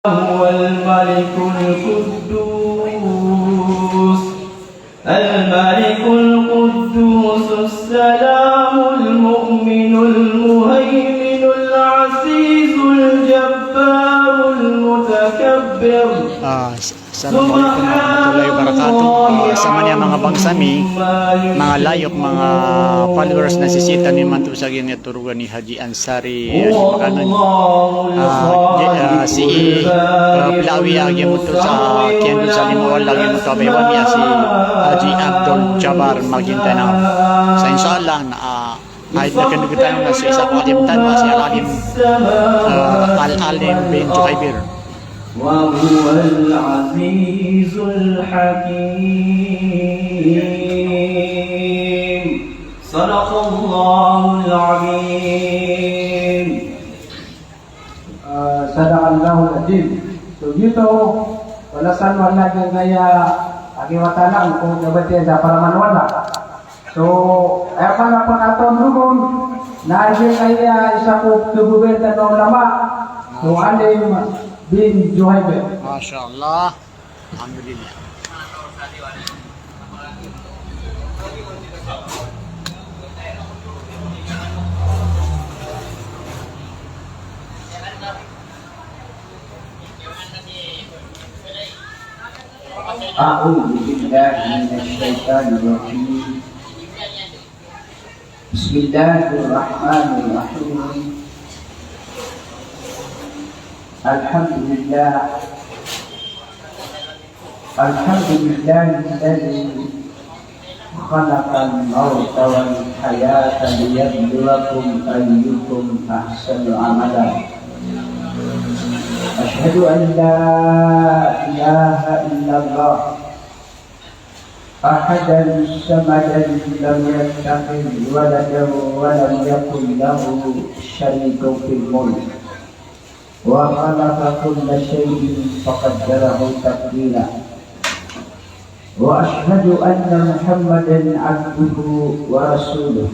هو الملك القدوس السلام المؤمن المهيمن العزيز الجبار المتكبر. Assalamualaikum warahmatullahi wabarakatuh. Sa manya mga bangsami, mga layok, mga followers na sisita ni Mantu sa gini turugan ni Haji Ansari si Pilawi agi mo to sa kiyan sa limuwal lagi mo to baywan niya si Haji Abdul Jabbar Maguindanao. Sa inshallah na kahit na kanugutan na sa isa ko alim tanwa si Al-Alim Al-Alim bin Juhaybir. وهو العزيز الحكيم صدق الله العظيم. صدق الله العظيم. So dito walasan wala gyud ngaya agiwatanan kung nabati sa paramanwala. So ay pala pa aton dugon na gyud ngaya isa ko gubernador ng lama. So Alim bin Juhaybir. Masya Allah. Alhamdulillah. A'udzu billahi minasyaitonir rajim. Bismillahirrahmanirrahim. Alhamdulillah الذي خلق الموت والحياة ليبلوكم أيكم أحسن عملا. أشهد أن لا إله إلا الله أحدا صمدا لم يتخذ ولدا ولم يكن له شريك في الملك وخلق كل شيء فقدره تقديرا. وأشهد أن محمدا عبده ورسوله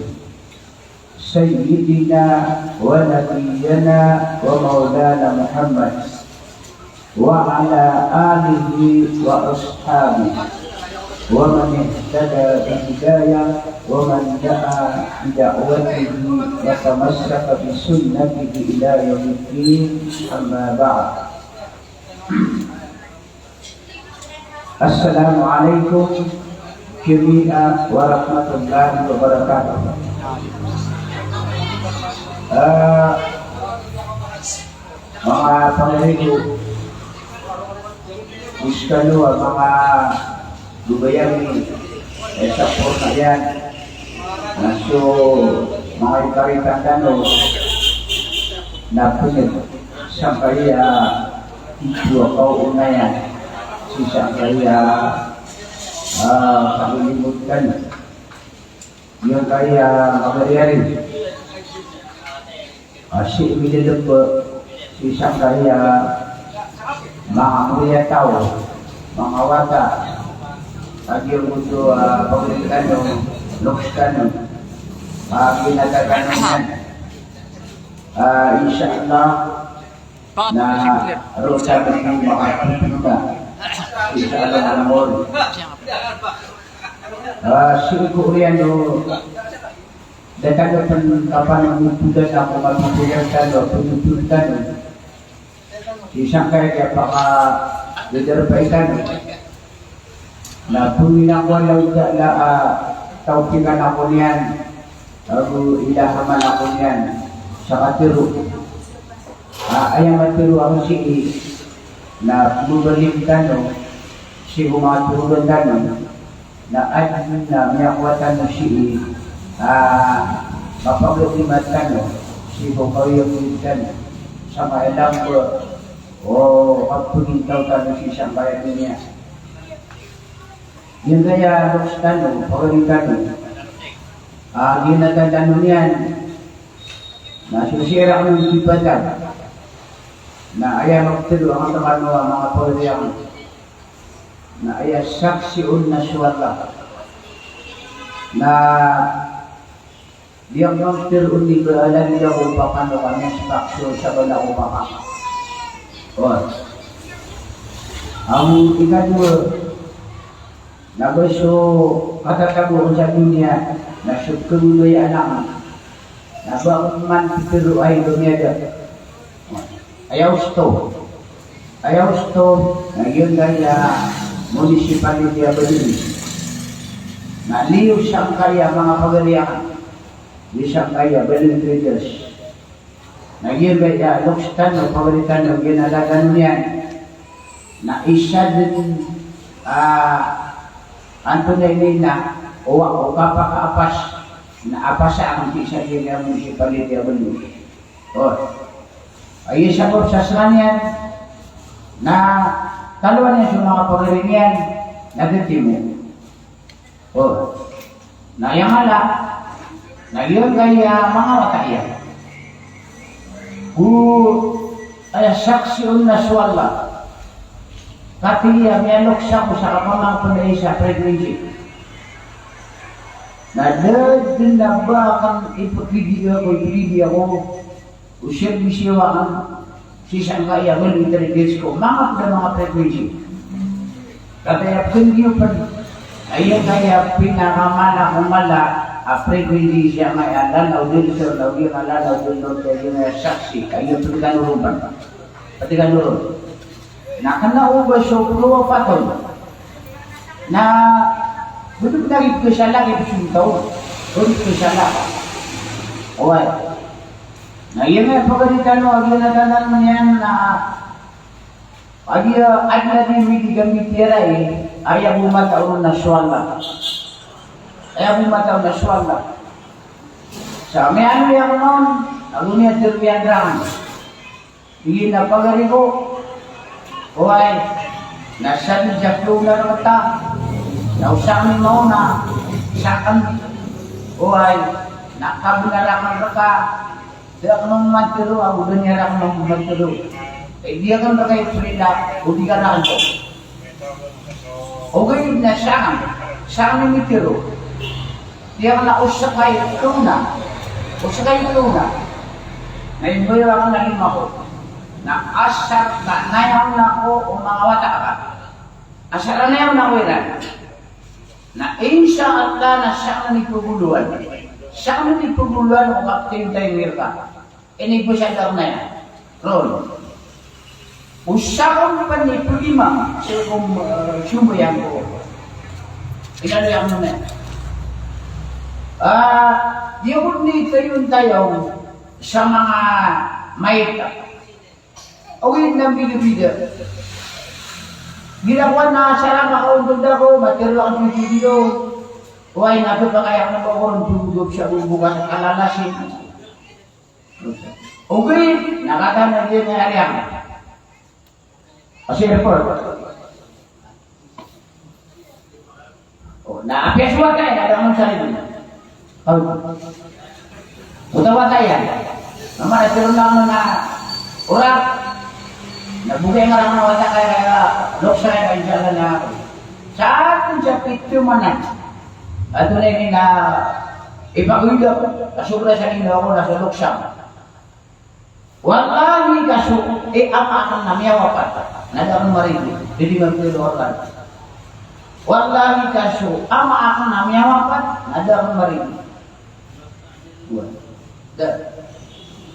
سيدنا ونبينا ومولانا محمد وعلى آله وأصحابه ومن اهتدى بهداية ومن دعا بدعوته وتمسك بسنته إلى يوم الدين. أما بعد. Assalamualaikum jami'an warahmatullahi wabarakatuh. Mga pangaligo, iskalo mga lubayami, sa po na yan. So, mga ikaritandano na punit sa kaya ito ako unayan. Sisa kaya kakulimutkan yung kaya magariyarin si Mililumbo sisa kaya mga mulia tao mga wata at yung mundo pagkakano lukskano ginagagano yan inshallah na rosa ng mga pipita isa alam mo si Koreano datang kapan pupudan ako mapupudan o pupudan isang kaya baka dadarapaitan na puminang walaw na tautingan ako niyan ako ilahaman ako niyan sa katiro ayang matiro ako si na bumalik tanong si umatulong tanong na admin na miyakwatan mo si mapaglulimat tanong si bukawiyong tanong sa kailang ko o pagpunintaw tanong si isang bayan niya yun kaya lukos tanong pagaling tanong ginagandano niyan na susira ang ipatan na ayaw magtilo ang takano mga polyang na ayaw saksiun na suwala na diyang magtilo ni ko alam niya kung paano kami saksyo sa bala ko baka Ang ikadua, nabaso katatago sa dunia, nasukululoy anak, nabakuman pitiro ay dunia. Ayaw sto, ngayon kaya municipality Abadili. Naliw siyang kaya mga pagaliakan, di siyang kaya Balin Traders. Ngayon kaya lukstan o pagalitan o ginalagan niyan, na isa din Antonay Nina o kapakaapas na apasa ang isa din ang municipality Abadili. Ay isa ko sa sanyan na kaluan niya sa mga pagalingan nagtimo. Nayamala na yun kaya mga wataya. Ay saksi na swalla. Katiya mialok siya ko sa kapamang panay sa pregnancy. Nadadin na ba kang ipagpili ako usir bisiwa ang sisang kaya military gates ko mga pregnancy. Kaya pindiyo pa ayun kaya pinakamana kumala pregnancy siya may alanaw din sir na yung alanaw din doon kayo na saksi kayo pati kanurun nakanauba siya puluwa paton na buto pinagit ko siya lang ipisuntaw buto ko siya lang na yun ay pagalitan mo agyan na tanan mo yan na agya at na din may gamit tira ayaw bumataw na swalla sa may ano yan noon ang umiya terbiyan drang hindi na pagaligo nasa jaklo na rata nausamin mo na sakan nakabinarakan ka dia akan memantiro aku dunia akan memantiro dia akan berkait cerita budi kana itu oke na sangan memantiro dia akan usakai tuna na indo akan naging ako na asar na nayaw na ako o mga wata ka asar na nayaw na wala na insya Allah na sangan ipuguluan siya ni paguluan o Captain Taymir-ka. Ini po siya daw na yan. Ron. Usakang pa ni Prima sa kong sumuyan ko. Inaluyang mo na yan. Di ako nito yung tayo sa mga mayta. O yun lang bida-bida. Ginawa na sarap makaundod ako, matiro ako ng video. Why nato pa kaya na bawon dudog siya bubukas kalalasin. Okay, nakatana din niya ariyan. Kasi report. Naapiyas wa kaya ada ang sarili. Utawa kaya. Naman ito lang na orak. Nabugay nga lang na wata kaya loksa kaya jalan na ako. Sa atin siya pito manan. At ito na na ipagulog, kasubra sa inyo ako nasa luksang. Walang kaso, ama akan namiyawapat, nadang marinig, hindi magpiluwakan. Walang kaso, ama akan namiyawapat, nadang marinig.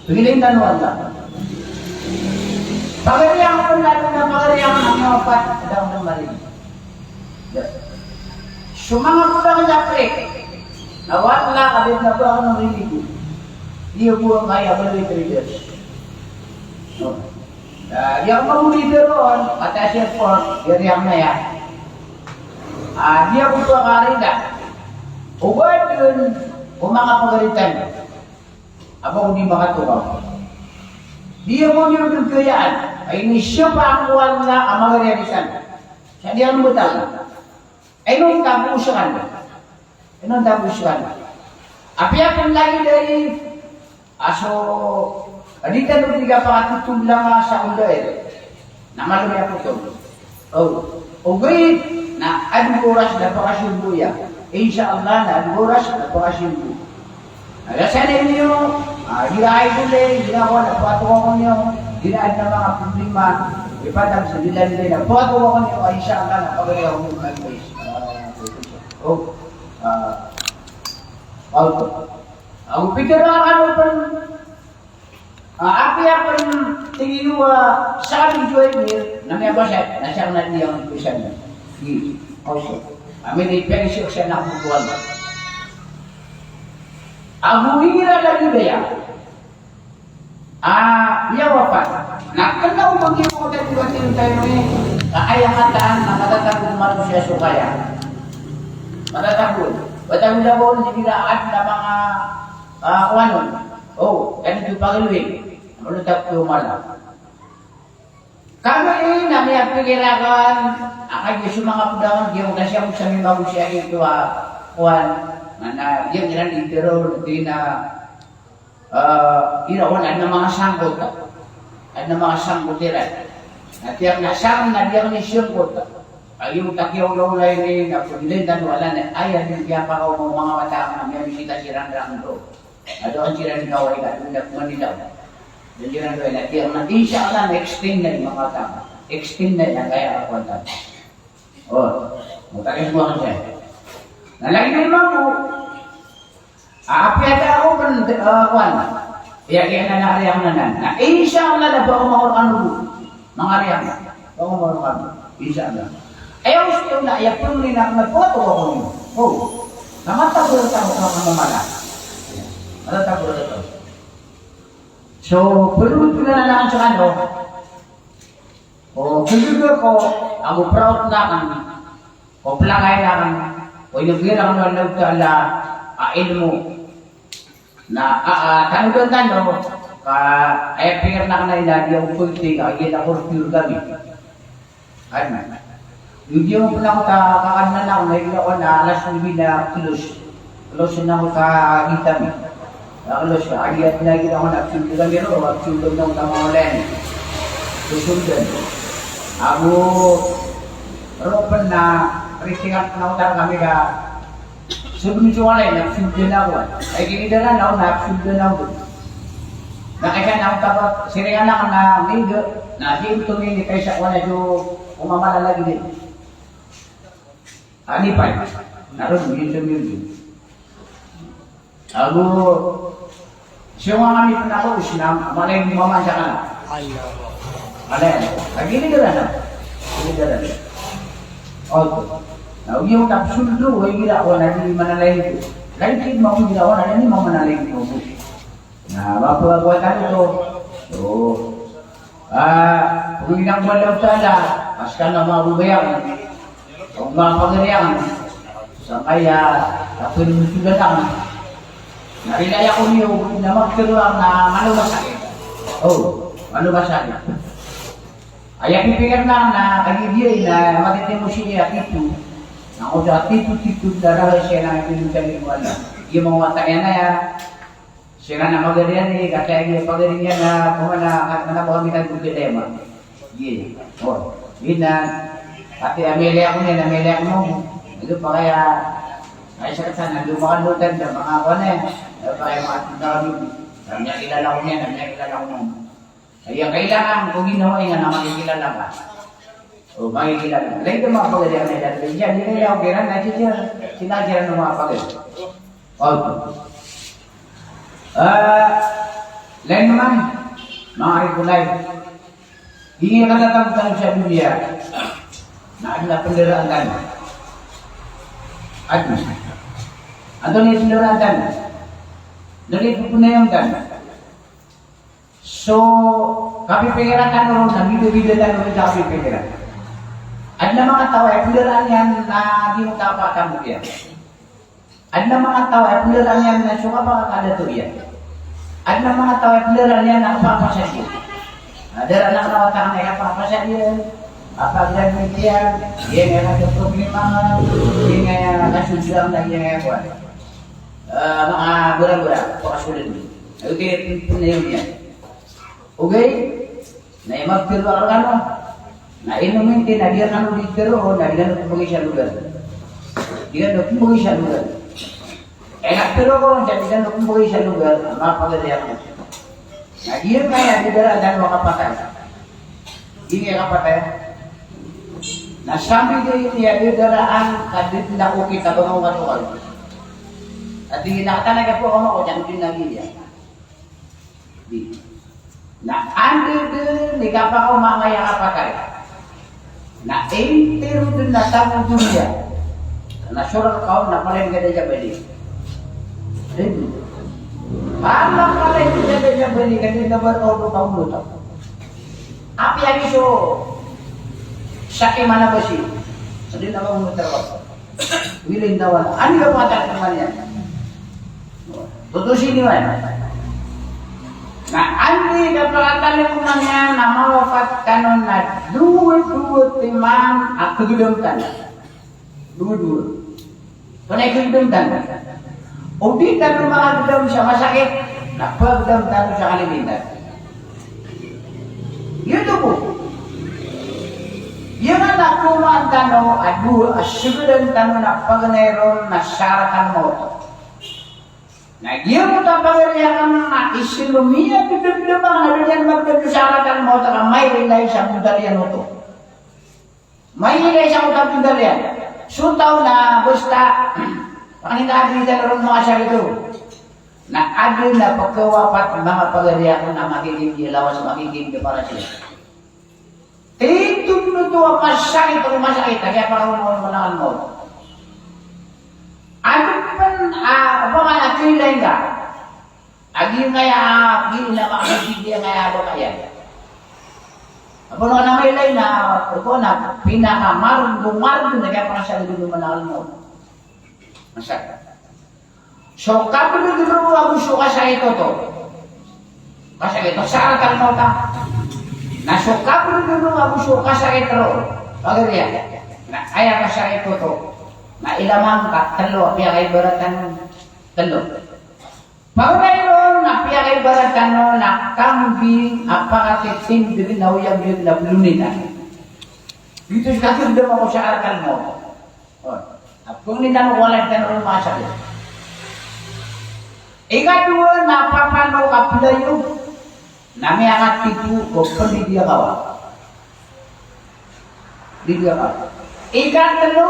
Pagkiling tanuan lang. Pagkariyan ko lalo na pagkariyan namiyawapat, nadang marinig. Sumanga po lang sa pre. Nawala kabit na po ako ng rinig. Di po ang kaya Balin Traders. Di ako mamulito roon, patas airport, yariyang na yan. Di ako po ang karida. Uwad yun, mga pagalitan. Ako hindi makatukaw. Di ako yun kayaan. Ay nisyo pa ang wala ang mga realisan. Siya di ang butang. Anong tapusan? Apiya kung lagi dari aso dito nung tiga pakatutong lang sa ulo namalumi ako ito. Wait na adugoras na pakasimbuya. Insya-Allah na adugoras na pakasimbu. Nagasanay niyo, hirahay ko din, ginawa na patuwa ko niyo, ginaad na mga problema Ipadang sa dilan-dilan. Buhat ko ako niyo ay siya ang napagay ako ng mag-base. Auto. Ang pikirakan mo pa api apa tingin mo sa amin joy mir na may basa na siya na niyang pisan niya. Also, amin i-pensyo siya na kukuhan. Ang hihira lagi ba yan? Yawapan. Nakanaw mag-iwa ko tayo diba tayo eh. Ayahataan na matatagod man siya sukaya. Matatagod. Batang labon, hindi na mga kuhanon. Ganito pag-iluhin. Malutap ko malam. Kami namin ang pagkirakan, ang yung mga pudangan, yung kasi ako sa mga bago siya ito, kuhan, na yung ilan intero, di na, irawan, at na mga sangkot, at na mga sangkotiran. At yung nasang na diyan ni siyangkot, ay yung takyaw-lawlay ni, napulitan, wala na, ay, yung kaya pa ako mga matang na may bisita sirang-rang doon. At ang sirang gaway ka, doon na Manila. Jadi orang tua dia nanti insyaAllah extend dari makata, extend dari yang kaya aku ada. Mungkin semua kan saya. Nah lagi ni mampu. Apa ada aku pun kawan. Ya kena nak yang mana. Nah insyaAllah dah bawa orang dulu. Mengariang, bawa orang dulu. InsyaAllah. Ayo setiap nak ya perlu ni nak foto aku ni. Nama tak boleh tahu kamu mana. Mana tak boleh tahu. So, perlu pula na sa ano. Kaya ko, ako proud na kan. O plangay na kan. O inugira ko na nagtala ilmu. Na, tanong-tanong, ay pingar na kanay na di ako pulti, ay ako pure gabi. Ay man. Yung di mo pala ko kakanan na ako, may ako na alas 9 na kilos. Kilos na ako kakitami. Kalau ayat lagi orang nak cuci lagi tu, cuci dong tamu lain. Susundan. Aku pernah peristiwa nautar kami dah sebelum jual lain nak cuci nawan. Lagi ni dah nak cuci nawan. Nak ikan nautar sering anak na minggu. Nah dia tu ni kaisa wala jo umamala lagi ni. Ani pai. Naruh minggu. Aku semua kami pernah tahu Islam, mana yang memanjakan? Malay. Lagi ni dah. Ini dah. Nah, dia tak suruh lagi dah orang lagi mana lain itu. Lain kita mau tidak orang ini mau mana lagi itu. Nah, bapa buat tadi tu. Pengirang balik saja. Paskan nama Abu Bayang. Orang pengirian. Sampai tak perlu sudah datang. Narilaya ko niyo na magkaroon na malubasan. Malubasan. Ay pipikir na kagibiyay na matitimo siya titu. Na o sa titu daraw siya na pinuntanin mo alam. Yung mga mataya na ya, siya na magarian eh, kasi yung pagarin niya na kumana kami nagpupilema. Yun na, pati Amelia ko niya, Amelia ko mo. Ito pa kaya, ay siya sana, lumakan-lutan sa mga ako na eh. Kaya matindang yun. Namanya kilala ko niya, namanya kilala ko mo. Kaya kailangan kung ginawa nga na makikilala ka. Makikilala. Lain ito mga pagalihan na dati. Diyan, hindi kaya ako kiran. Kasi siya, sinagiran ng mga pagalihan. Lain naman, mga regulay. Hindi ka natatang sa dunia. Na penderaan ka. Ano na yung penderaan ka? Nalito po na yung dan. So, kami pengiran kan orang na video-video dan orang kami pengiran. Ada mga tao ay pengiran yan na di mo kapatang mo yan. Ada mga tao ay pengiran yan na sunga pa kakada to yan. Ada mga tao ay pengiran yan na kapapasya siya. Ada anak nawatang na kapapasya siya. Apagdan mo yan, yan nga nagka-problema, yan nga nasusulang na yan nga kuwan. Mga gura-gura, pakasulit mo. Okay, na yun yan. Okay? Na magpiro ang ano. Na inumin din, nagyan ang ulit pero, nagyan ang kumagi siya lugar. Nagyan ang kumagi siya lugar. Nagpiro ko lang siya, nagyan ang kumagi siya lugar, mapagalihan mo. Nagyan kaya, di dara, dan makapatay. Ingat apa teh? Nah sambil dia daraan kadit na uki ka bangaw manual. At hinakatan na po ako ko dyan lagi dia. Di. Na andi din ni kapag umangaya ka pa kayo. Na entero din na tamo dunia. Na surat kau na paling gede jabali. Din. Paano paling gede jabali kasi dapat ako taong luto. Api yang iso sakit mana besi. Jadi nama muter waktu. Wilin dawan. Ani ka mata temannya. Tutus ini mana? Nah, andi dapat kumanya nama wafat kanon na dua teman aku gedung tan. Dua. Kena gedung tan. Udi tan rumah gedung sama sakit. Nak gedung tan sekali minta. Gitu bu. Yang anak rumah tano adu asyidan tano na pagneron na syaratan mo. Nah, dia mo tapang yang na isilumia bibig bang na diyan magdud syaratan mo ta may rilay sa mudarian mo. May rilay sa mudarian. Sutaw na basta pangindabi ron mga siya ito. Na adu na pagkawapat mga pagarian na magiging ilawas magiging para sila. Itu apa sakit rumah sakit kaya para mau menangan mau. Ada pun apa mana kilai enggak? Agi ngaya gini nama dia ngaya apa kaya. Apa nama lain na ko na pinaka marun kaya para sa dulu menangan mau. Masak. So kapag dulu aku suka saya itu to. Masa itu syarat mau ta. Nah suka dulu aku suka saya terus. Bagus ya. Nah ayah saya itu tuh. Nah ilamang kat telo pihak ibaratan telo. Pagkain na pihak ibaratan na kambing apa kating din nawiyang yun na blunita. Dito sa kating daw ako sa arkan mo. Kung nila mo wala tan rumah sa. Ikadua na papano kapulayo. Nami anak tipu kokon di dia kawan. Di dia kawan. Ikan telu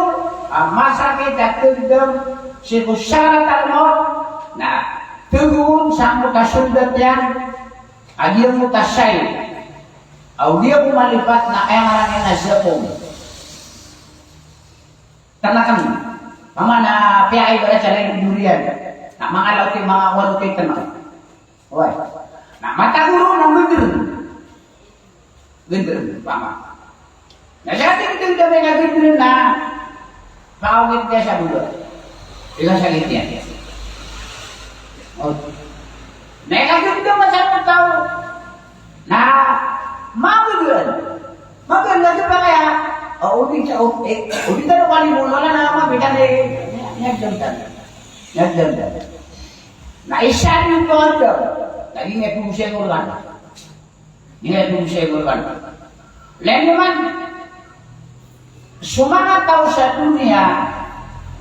masa kita terdem sekusara mo. Nah, turun sampai ke sundat yang dia mutasai. Dia malipat na yang orangnya nasabong. Karena kami, mana pihak ibarat cara durian. Nah, mga lauti mga waluti tenang. Wah. Nah, mata guru nang gender, pama. Nah, jadi kita dengan gender na, kawit dia sa bulan. Ikaw sakit yan. Oh, negatif itu macam tahu. Nah, mau lagi kaya. Udi tahu kali mula nama bidan nyajam. Nah, isya ni ko ada. Lagi nggak bisa ngurang, lain teman, semangat tahu satu dunia,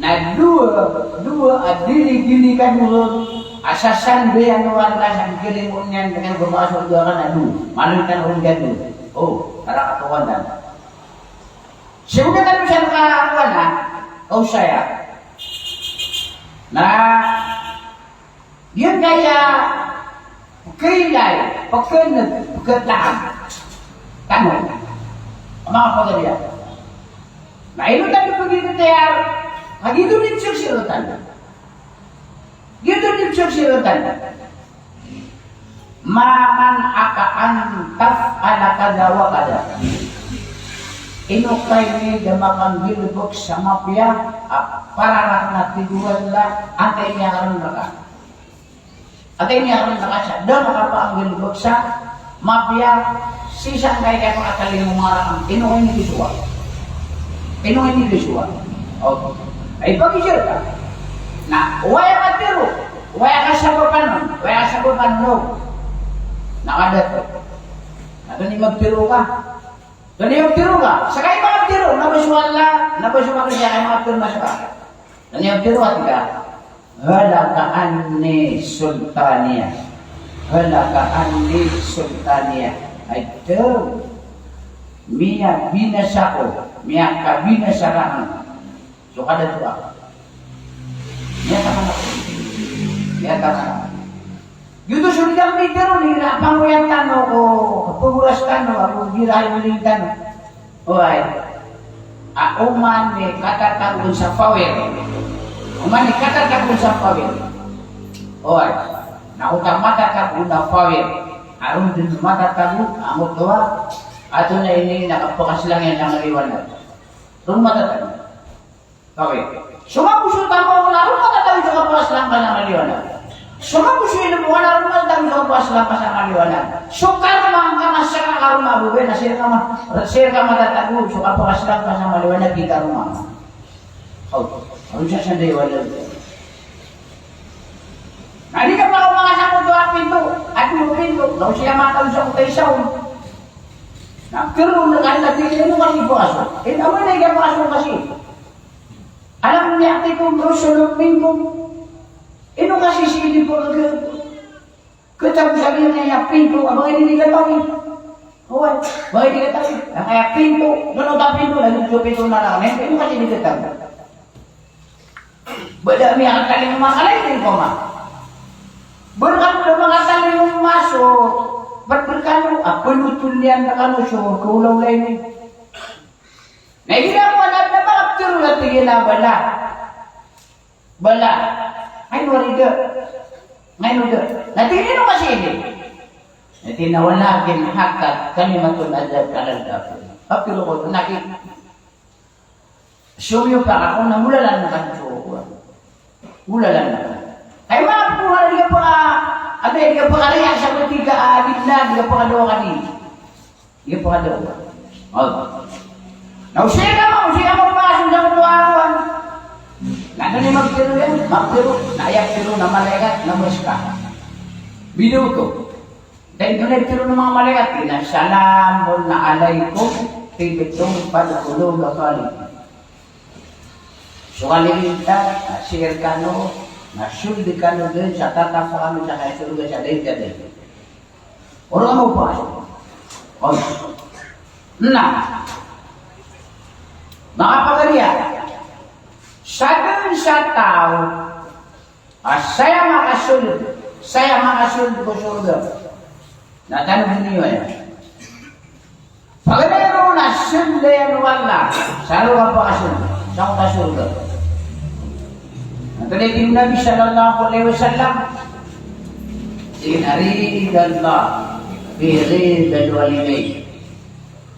nah dua diri kan dulu, asasan dia nuan kan kiri munyan dengan bermasuk dua kan adu, malu kan orang jatuh, oh, cara katuan dan, sebenarnya kan bisa katuan lah, kau saya, nah dia kayak kilay, pagkatahan, kamu, mga pagkariya. Nah, itu tadi begitu tayar, gitu dicursilotan. Maman akaan taf ala kada wa kada. Inukay ni damakan bilbok sama pia, para na tiguan la, antay niya karon mereka. Atay niya rin nakasya, doon nakapaanggil buksa, mapya, sisang kaya makakaling umarang, inuhin ni Biswa. Okay. Ay pag-isir ka, na waya ka tiro, waya ka sabapan no. Nakadat. Nato ni magtiro ka. Sakay magtiro, nabasuan ka siya kay mga tiro masaka. Nani magtiro at ka. Halaka anni sultania. Ito. Mia binasako, mia kabinasarahan. So kada tuwa. Mia tangan. Mia tangan. Yuto sudah mikir ni apa mo yang tano ko, kepuras tano aku girai muling tano. Oai. Uman ni kata takun sa pawel. Uman ni kata takun sa pawel. Oai. Na utang mata takun na pawel. Aron din mata takun amot doa. Ato na ini nakapakas lang yan ang liwanag. Ron mata takun. Pawel. Sumapusun tamo na ron mata takun sa kapakas lang ka ng liwanag. Semua musuh ini bukan aruma dan kau selama pasangan liwana. Sukar mangka masyarakat aruma bukan nasir kama tatagu suka pasangan pasangan liwana kita rumah. Kau harusnya sendiri wajar. Nanti kan kalau mengasah untuk pintu, aku pintu, kalau siapa makan bisa kita isau. Nah kerun dengan tadi itu kan ibu asuh. Ini apa nih ibu asuh kasih? Alam yaktikum rusulun minkum. Ino kasi sili po ketang sabi niya pinto, abang hindi katawi. Hoy, bagay hindi katawi. Kaya pinto, nunod pinto, naging pinto na lang. Ino kasi hindi katawi. Bada mi ang kaling makalay din ko ma. Berkan mga taling maso, ba't berkano? Ako lutulian na kano siya, kaulaw lain eh. Nagilang manap na mga tiro na tigil na bala. Bala. Ngayon wala nanti ini no masih ini nanti nawala kin hakat kalimatun adab kalal dapur tapi lo ko nakit suyo pa ako na mulalan na kanto mulalan na ay mga puha diga pa ada diga pa kaya sa ketiga adilla diga pa do kani diga pa do now siya mo pasok sa tuwan. Nada ni magtiro yan, nayak tiro na malaikat na muska. Video to. Dahil doon tiro ng mga malaikat, pinasalamun na alaikum, pibitong padulog akali. So kalimita, nasir ka no, nasuldi ka no din sa tatang sa kami sa kaisuruga sa din ka din. Orang mo pa. Mga pagariya, sa tao, saya makasunod ko surga. Natanong niyo yan. Pag meron na sundayan wala, saan ka pa kasunod? Saan ka surga? Natanong yung Nabi sallallahu alaihi wasallam, inaridallah fi ridal walidain,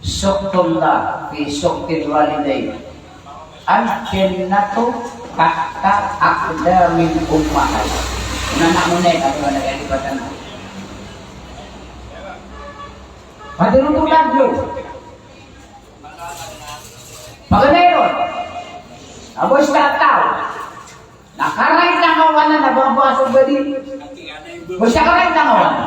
suktullah fi suktil walidain. Al-jannatu tahta aqdamil ummahat. Anak munay kami wala kaya lipatan. Padulungan lo. Paganayon. Aboy sa tao. Nakaray lang kawanan na babasog gadi. Basta karay lang kawanan.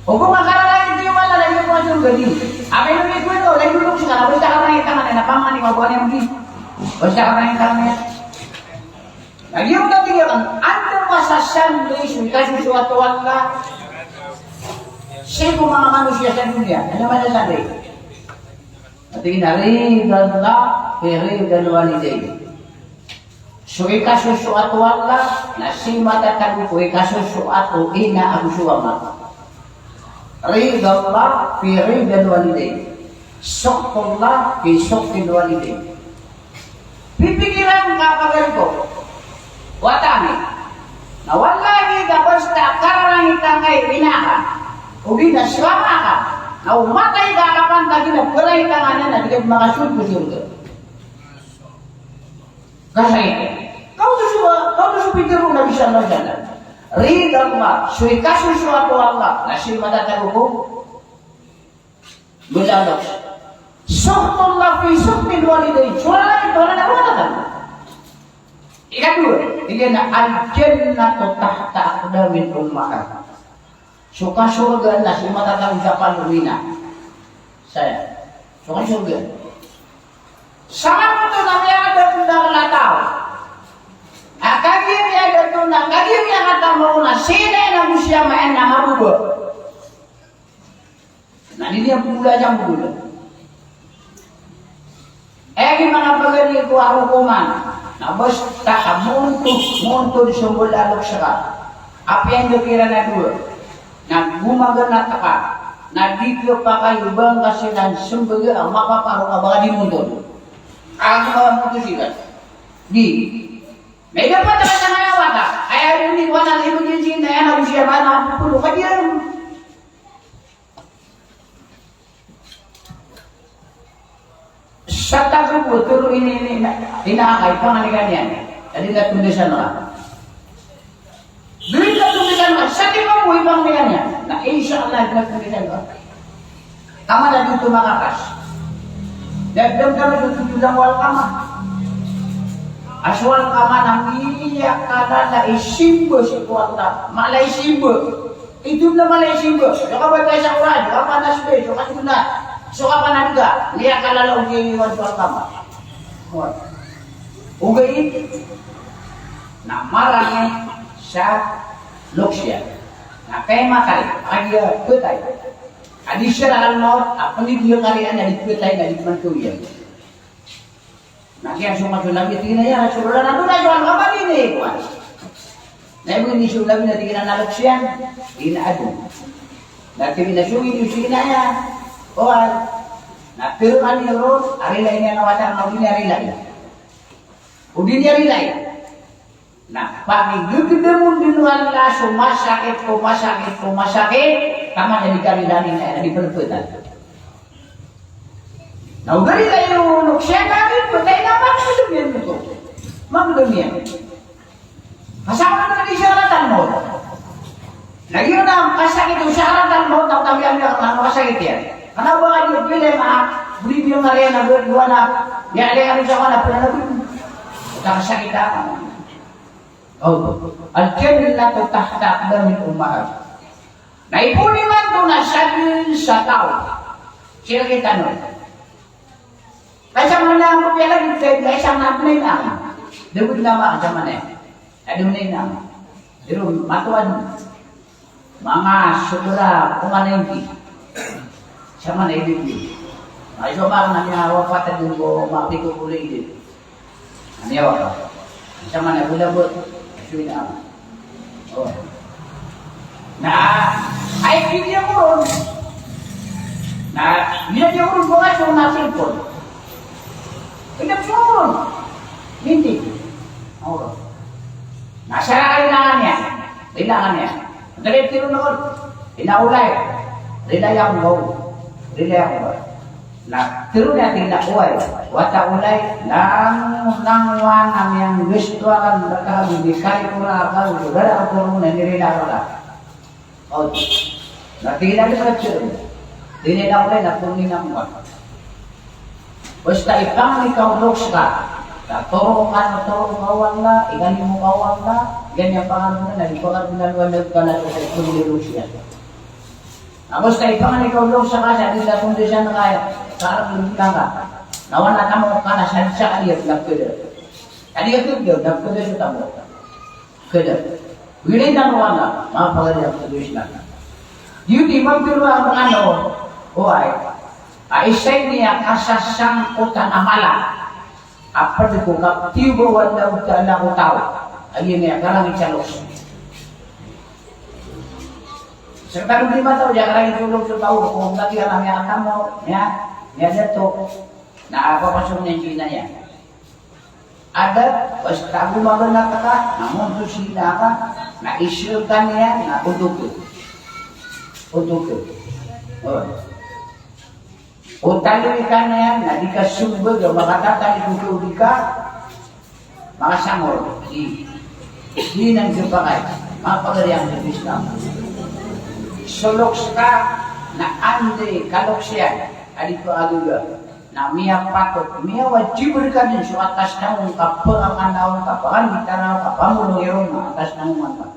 O kung makararay ito yung wala na yung babasog gadi. Amin yung ito, lagi dulu siya. Basta karay tangan na pamani mabuhan yung di. Basta karay tangan yan. Lagi yung katigilan, ando masasan Luis, kasi suwatu Allah. Siya kung mga manusia sa dunia, ano masasabi? At rinalidallah, rinalidal walidain. So ikasusuatu Allah, na si matatago ko ikasusuatu ina ang suwama. Ridallah, rinalidal walidain. Suktullah, suktil walidain. Pipigilan kapag ko, watani, na wallahi ka basta karang itangay inaka, ubi na selama ka, na umatay ka kapan tagi na peray tanganan na digit makasud ko surga. Kasi, kau tu pikir mo na bisa na jalan. Ridha Allah, suy kasusuatu Allah, nasi matatago ko, bulalos. Suhtullah fi suktil walidain, suara itu na wala. Ikatdua, ini na al-jannatu tahta aqdamil ummahat. Suka surga na si matatang ucapan ruina. Saya, suka surga. Sama itu namanya ada tundang latau. Kagir ya ada tundang, kagir yang kata mau na sini na musya main na marubo. Nah ini dia pula jam dulu. Gimana bagani ko hukuman? Nah bos tak muntul sumber alok serat. Apa yang dikira na dua? Nah gumagana taka. Nah di pakai ubang kasi dan sumber maka paru abang di muntul. Aku mutu sila. Di. Mega pa ta sa mga wata. Ay ni wana libo din sin na usia mana pulo kadiyan. Sa tago po turo ini inaakay panganikan yan. Jadi na tundesan na. Dili ka tundesan na sa tingin mo ibang niya. Na inshallah na tundesan na. Tama na dito makakas. Dagdam kami dito tulang wal kama. Aswal kama nang iiyak kada na isimbo si kuwata. Malay simbo. Itu na malay simbo. Yung kabay kayo sa Quran. Yung kabay na sube. Yung kabay na. So apa nanda? Lihat kalau ugi wan kama. Ugi na marangnya sa loksya. Na kay makali agya putay. Adi siya al-maut apa ni dia karian dari putay dari mantuya. Nasi yang semua sudah bikin ya sudah nanti na jual apa ini kuan. Na ibu ni sudah bina tinggal na loksya. Ina adu. Nanti bina sugi ni ya. Oh, nah terus ni ron, hari lain yang awatan hari lain. Udin hari lain. Nah, pagi gede mundin wala rumah sakit, kama jadi kali dari di perputan. Nah, dari lain nuk syakari, betai nama kedemian itu, mengdemian. Pasangan lagi syaratan mau. Lagi orang pasang itu syaratan mau tahu tapi yang pasang itu ya. Karena bawa dia pilih beli dia ngarian na berdua na dia ada yang sama na pernah nabi kita sakit apa? Oh, al-jannatu tahta aqdamil ummahat. Nah ibu ni mantu na satau. Sila kita no. Macam mana aku pilih kita isang na play na. Debut nama macam mana? Ada mana? Jadi matuan mga saudara kumanengki. Sama na ibig. Ay soba na niya wapatan din ko mapiko kulay din. Aniya wapa. Sama na bulabot. Suwi na. Oh. Na ay video ko ron. Na video ko ron mga sa na cellphone. Ito ko ron. Hindi. Oh. Nasa kailangan niya. Kailangan niya. Dali tiro na ko. Inaulay. Rilaya ko. Rilaya ko. Nah, terus tidak kuat. Wata ulai nangwan yang gusto akan berkah dikali pula akan berada pun nendiri dah. Oh, nanti kita bercerita. Ini dah ulai nak pun nangwan. Basta ipang ikaw lokska. Torong kawan lah, ikan mo kawan lah, ganyan pangalan na nagpakal pinalwanag ka na sa Rusia. Tapos tayo pa nga ikaw low sa kasa, di sa kondisyon na kaya, sarap yung bilang ka. Nawan na tamo ka na sa kaliya, nagkada. Kadi ka tubyo, nagkada sa tamo. Kada. Wilay na nawan na, mga pagaliyak sa Diyos na. Yudi, magpiro ang ano, ay isay niya kasasangkutan amala. Apa di ko kaptibo wala utala ko tao. Ayun niya, karang itsalos. Sekarang 5 tahun jangan lagi tahu kung lagi alam yang kamu ya jatuh. Nah apa maksudnya Cina ya? Ada pas tahu magana kata, namun tu sila ka na isyukan ya na untuk tu. Utang ikan ya na dikasubag yung makatatan itu dika mga sangor di nang sipakai mga pagariang sa Islam. Soloks ka na ande kaloksian adito aduga na miya patot miya wajib ka din sa atas ng kapanganaw kapangan bitanaw kapamulong irong atas ng mga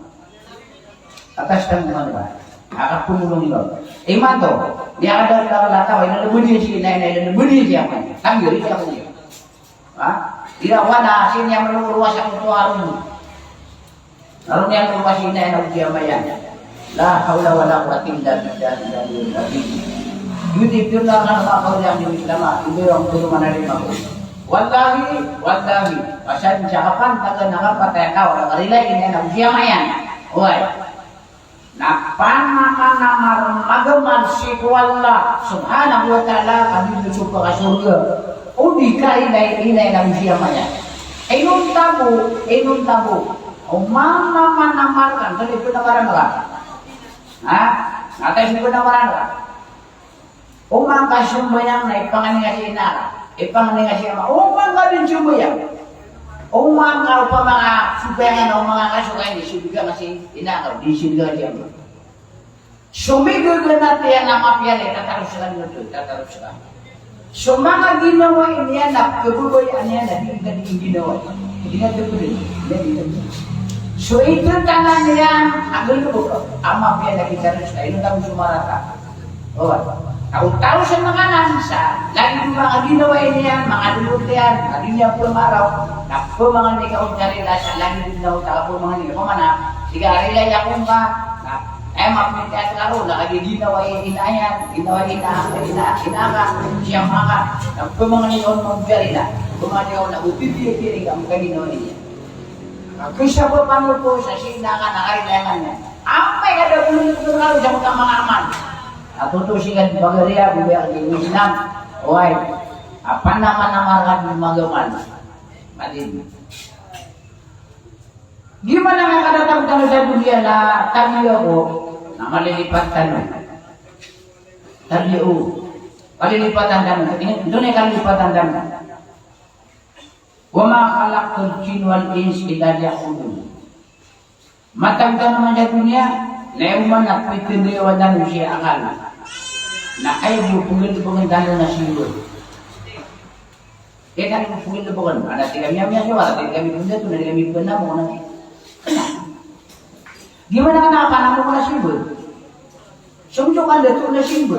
nakapumulong irong imanto dia ada lataw ina lebudi si ina lebudi siya man tanggiri siya ko dia wala sin yang meluruas ang tuarun lalu yang meluruas ina ina ujian bayan. La haula wala quwwata illa billah. Duit itu lah kan apa yang di Islam itu orang itu mana di mana. Wallahi, pasal cakapan tak nak pakai kau, nak relay ini nak usia mayan. Oi, nak makan nama magaman si Allah Subhanahu Wa Taala kami bersyukur ke surga. Udika ini nak usia mayan. Inun tabu. Mana namarkan, tadi itu namaran lah. Nanti itu namaran lah. Umang kasumbayang na ipanganing kasi inara. Ipanganing kasi ama. Umang ka din sumbayang. Umang ka pa mga subayangan o mga kasukain. Isubiga kasi inara. Isubiga kasi ama. Sumigod na natin ang mapiyali. Tatarap sila nito. So mga ginawa niya na kabubayan niya na hindi ginawa. Hindi nga tuloy. So ito tanan niya. Agad ko po. Ang mapiyali kita rin siya. Ito tayo sumarata. Tahu-tahu sa makanan sa lagi mga ginawa niya, mga dulot yan, lagi niya po araw, na po mga hindi ka udyarila sa lagi din daw, taka po mga hindi ka mana, sigarila niya kung ba, na mapinit at laro, lagi ginawa inayan, ginawa inaka, siya mga, na po mga hindi ka udyarila, kumati ako na upipili-pili ka mga ginawa niya. Kaya po paano po sa sinaka, nakarilangan niya, may kada ulit po laro sa mga aman. Tutusikan bagariya bibiyak di Islam. Oy, apa nama-nama magaman? Madin. Gimana nga kadatang sa dunia na tabiyo ko na malilipat tanong? Tabiyo. Malilipatan tanong. Doon ay kalipatan tanong. Wa ma khalaqtul jinna wal insa illa liya'budun. Matagda naman sa dunia na uman na pitindriyawan siya akala. Na ay bupungin dano na siyo. Kaya kami bupungin na bukan. Ada kami siya, wala kami bunda ito, na kami bunda mo na. Gimana ka nakapanamo ko na siyo? Sumsukan dito na siyo.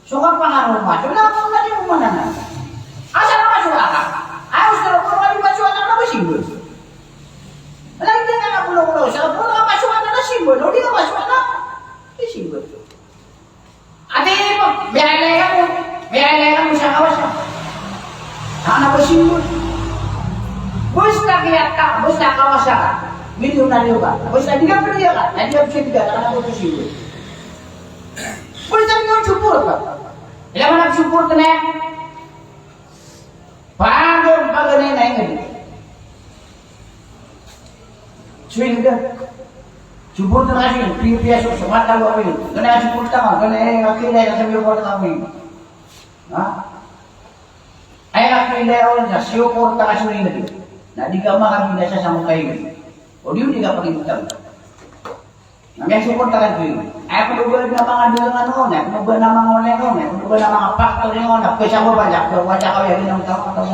Suka pangaraw mo, wala ko na siyo mo na. Asa na masuha ka? Ayos na ako, wala masuha na ba siyo? Wala hindi na nakulo-kulo. Sa puno ka masuha na siyo, hindi ka masuha na. Hindi siyo. Ate mo, biyayagan mo sa kawas. Ano ba siya? Basta kaya ka, basta kawas ka. Milyonaryo ka. Basta di ka piliya ka. Hindi ka piliya ka. Ano ba siya? Basta di ka support ka. Ilan mo nag-support na yan? Paano ganyan na yung swing ka. Support na kasi yun, PPS, sumatalo kami. Ganyan support ka, ganyan akilay na sabi ko na kami. Ay akilay ako na support na kasi yun. Na di ka makabina siya sa mukha yun. O di ka pag-ibutang. Ngayon support na kasi yun. Ay pag-ubalik na mga dulang ano, pag-ubalik na mga ulit ko, pag-ubalik na mga factory ko, napisa mo ba, wala ka yun ang tawag ko.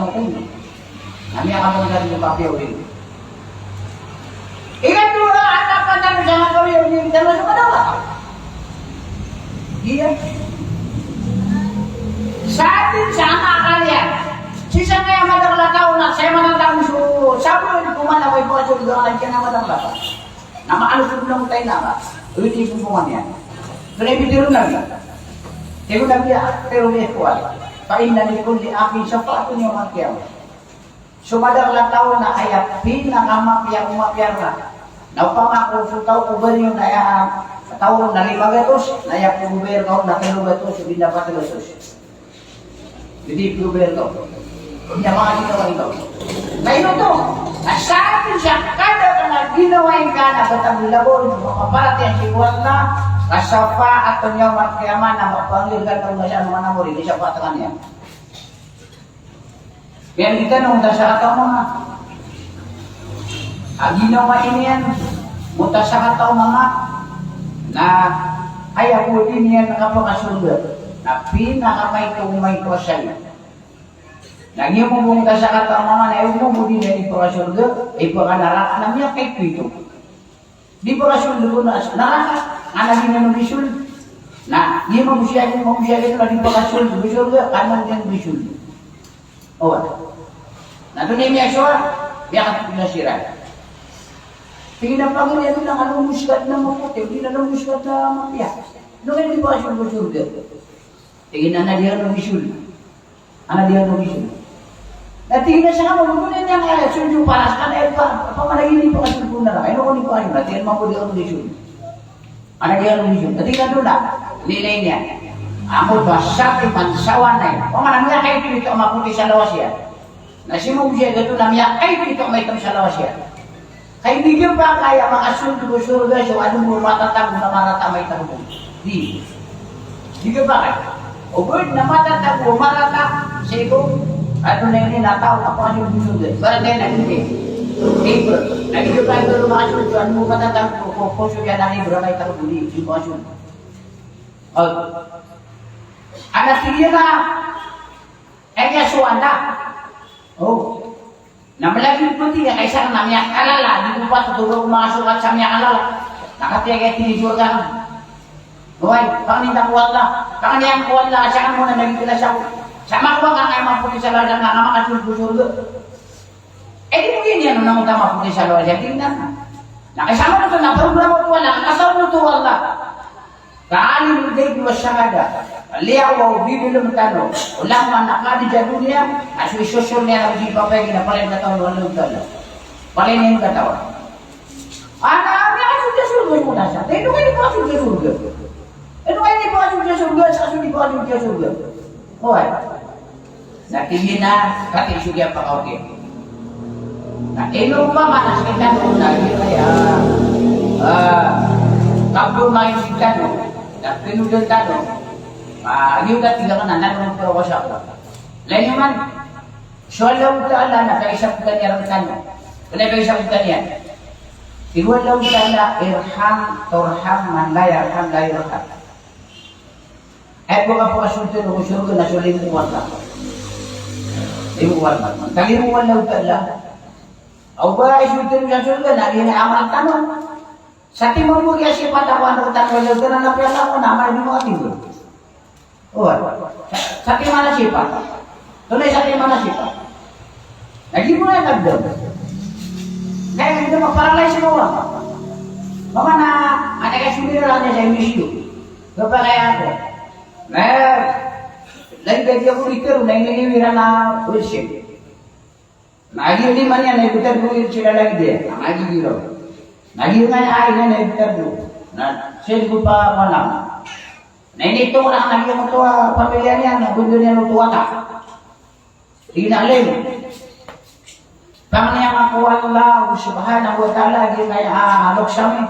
Nami ang kapag natin yung papiyaw yun. Ikan dulu anak pandang jangan kau yang kita masuk ke dalam. Iya. Satin sama kalian. Sisa kaya madang lataw na saya madang su. Sabi ko kumana ko ipo sa lugar lagi na madang lataw. Nama alu sebelum tayo na ba. Ulit yung pumungan yan. Kaya bitiru na ba. Kaya na biya pero may kuwan. Paindan ni kundi akin sa pato niyo magkiyaw. Sumadang lataw na kaya pinakamakiyang na. Napangako sa tao ko ba yung naya tao na 500, naya po gobyerno na kilometro, hindi na 400. Hindi gobyerno. Hindi mga ginawa ito. Ngayon ito, nasabi siya, kada ka na ginawain ka na batang labon, makaparati ang sikwal na, kasapa at niya magkayaman na mapangilgan kung siya naman ang muli, siya patakan niya. Kaya kita nung sa kataw mga, ang ginawa yan, muta sa kataw mga, na ayaw ko din yan nakapakasunod, na pinakamay tumay ko sa iyo. Lagi mo pumunta sa kataw mga, na ayaw mo din yan ipakasunod, ipakanaraka na niya kay Pito. Di pakasunod ko na, naraka, nga din na bisul, na di mo siya ito na di pakasunod, bisul ka, kanan din bisul. O, na doon yung siya, biya ka pinasiran. Tingin ang Panginoon lang, anong muskat na maputi, hindi na muskat na mapiyak. Doon hindi ba siya masyurga? Tingin na dia nubisul. Anak dia nubisul. Nah tingin na siya ka magugunin niya kaya sunyo paras ka na pa pamanaginin pa kasi kung na lang. Ano ko ni pa yun? Tingin mo ko dia nubisul. Anak dia nubisul. Tingin doon na. Nilay niya. Ako ba sabi pansawan na yun. Kung manamya kayo dito maputi sa lawas yan. Nasimong siya gato namya kayo dito may tam sa lawas yan. Kaya hindi pa kaya makasunod ko surga so ano mo matatag na maratamay tago. Di. Di ka ba kaya? O good na matatag o maratak siko. Ano na yun nataw ako ang yung busunod. Barangay na hindi. April. Nagiging pa yung makasunod so ano mo matatag ko puso yan ang ibra may tago di. Yung makasunod. Anak sige na. Kaya suwanda. Oh. Namalagin po din, kaysa na miyak alala, di ko pa tutulog mga sukat sa miyak alala. Nakatiyag tinidor ka na. Buhay, panginda ko wala. Panginda ko wala, siya ka muna nagigila siya. Sama ko ba nga mga pulis sa lala nga makasulgo-sulgo? Eh di mo yun yan, nung mga pulis sa lala, tingnan na. Nakisama na ito, naprogram ko wala, kasal na ito wala. Kaalim day dua syahada. Liya wa bibilum tano. Ulama nakadi sa dunia, asu isusur niya ang si papay na paling kataon wala utala. Paling yung kataon. Ana ami asu sa surga mo na siya. Ito kayo pa asu sa surga. Ito kayo pa asu sa surga, asu di pa asu sa surga. Hoy. Natingin na kati sugya pa okay. Na ino pa manas kita mo na kaya kapro main kita dan penuh tado. Yung katiga ka na, nanon ko ako siya ako. Lain naman, Syallahu ta'ala na kaisap ka niya ang tanong. Kaya kaisap ka niya. Iwallahu ta'ala irham, turham, man la yarham, la yarham. Kung ako asunto ng usurgo na sulim mo wala. Limuwan mo. Kalimuwan lang ta'ala. Ako ba asunto ng usurgo na ginaamal tanong. Sa timur mo kaya siya patawan ko tanong lang na napiyala ko naman yung mga timur. Sa timana siya pa. Tunay sa timana siya pa. Lagi mo na nagdaw. Kaya hindi magparalay siya mo. Mama na, ada ka sumira niya sa emisyo. Kaya kaya ako. Lagi kaya ako ito, nainiliwira na worship. Naging lima niya, naibutar ko sila lagi dia. Nagigiraw. Naging nga ay na naibutar ko. Send ko pa walang. Nainito ko na naging mo ito pamilya niya, nagundo niya ng tuwata. Tinalim. Pangyayang ako Allah subhanahu wa ta'ala di kaya alok sami.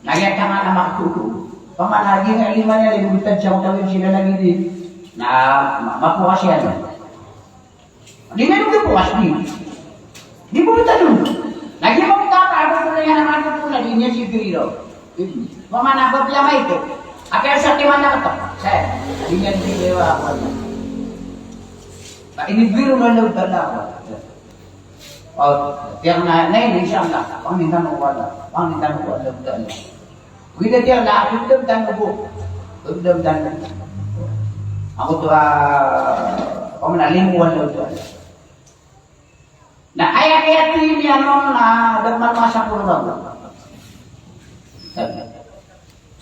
Nagyat ka nga na makatuto. Pamanaging ang lima niya, nilibutad siya kung tawin sila lagi di na mapukas yan. Di na yung pukas di. Di mo ito dun. Nagyang mo kakabot ko na yan ang matuto na di niya si Piro. Pamanagod lamay ito. Akhirnya sa timan na ito. Saya, di niya si Piro ako. Inibiro na lang talaga. Tiang na ini siyang na, pangintan mo wala dali. Kita tiang na, dugdam dan bubu, dugdam dan. Ako tu pemenalimuan dali. Nah ayat-ayat ini yang na dapat masa kurang.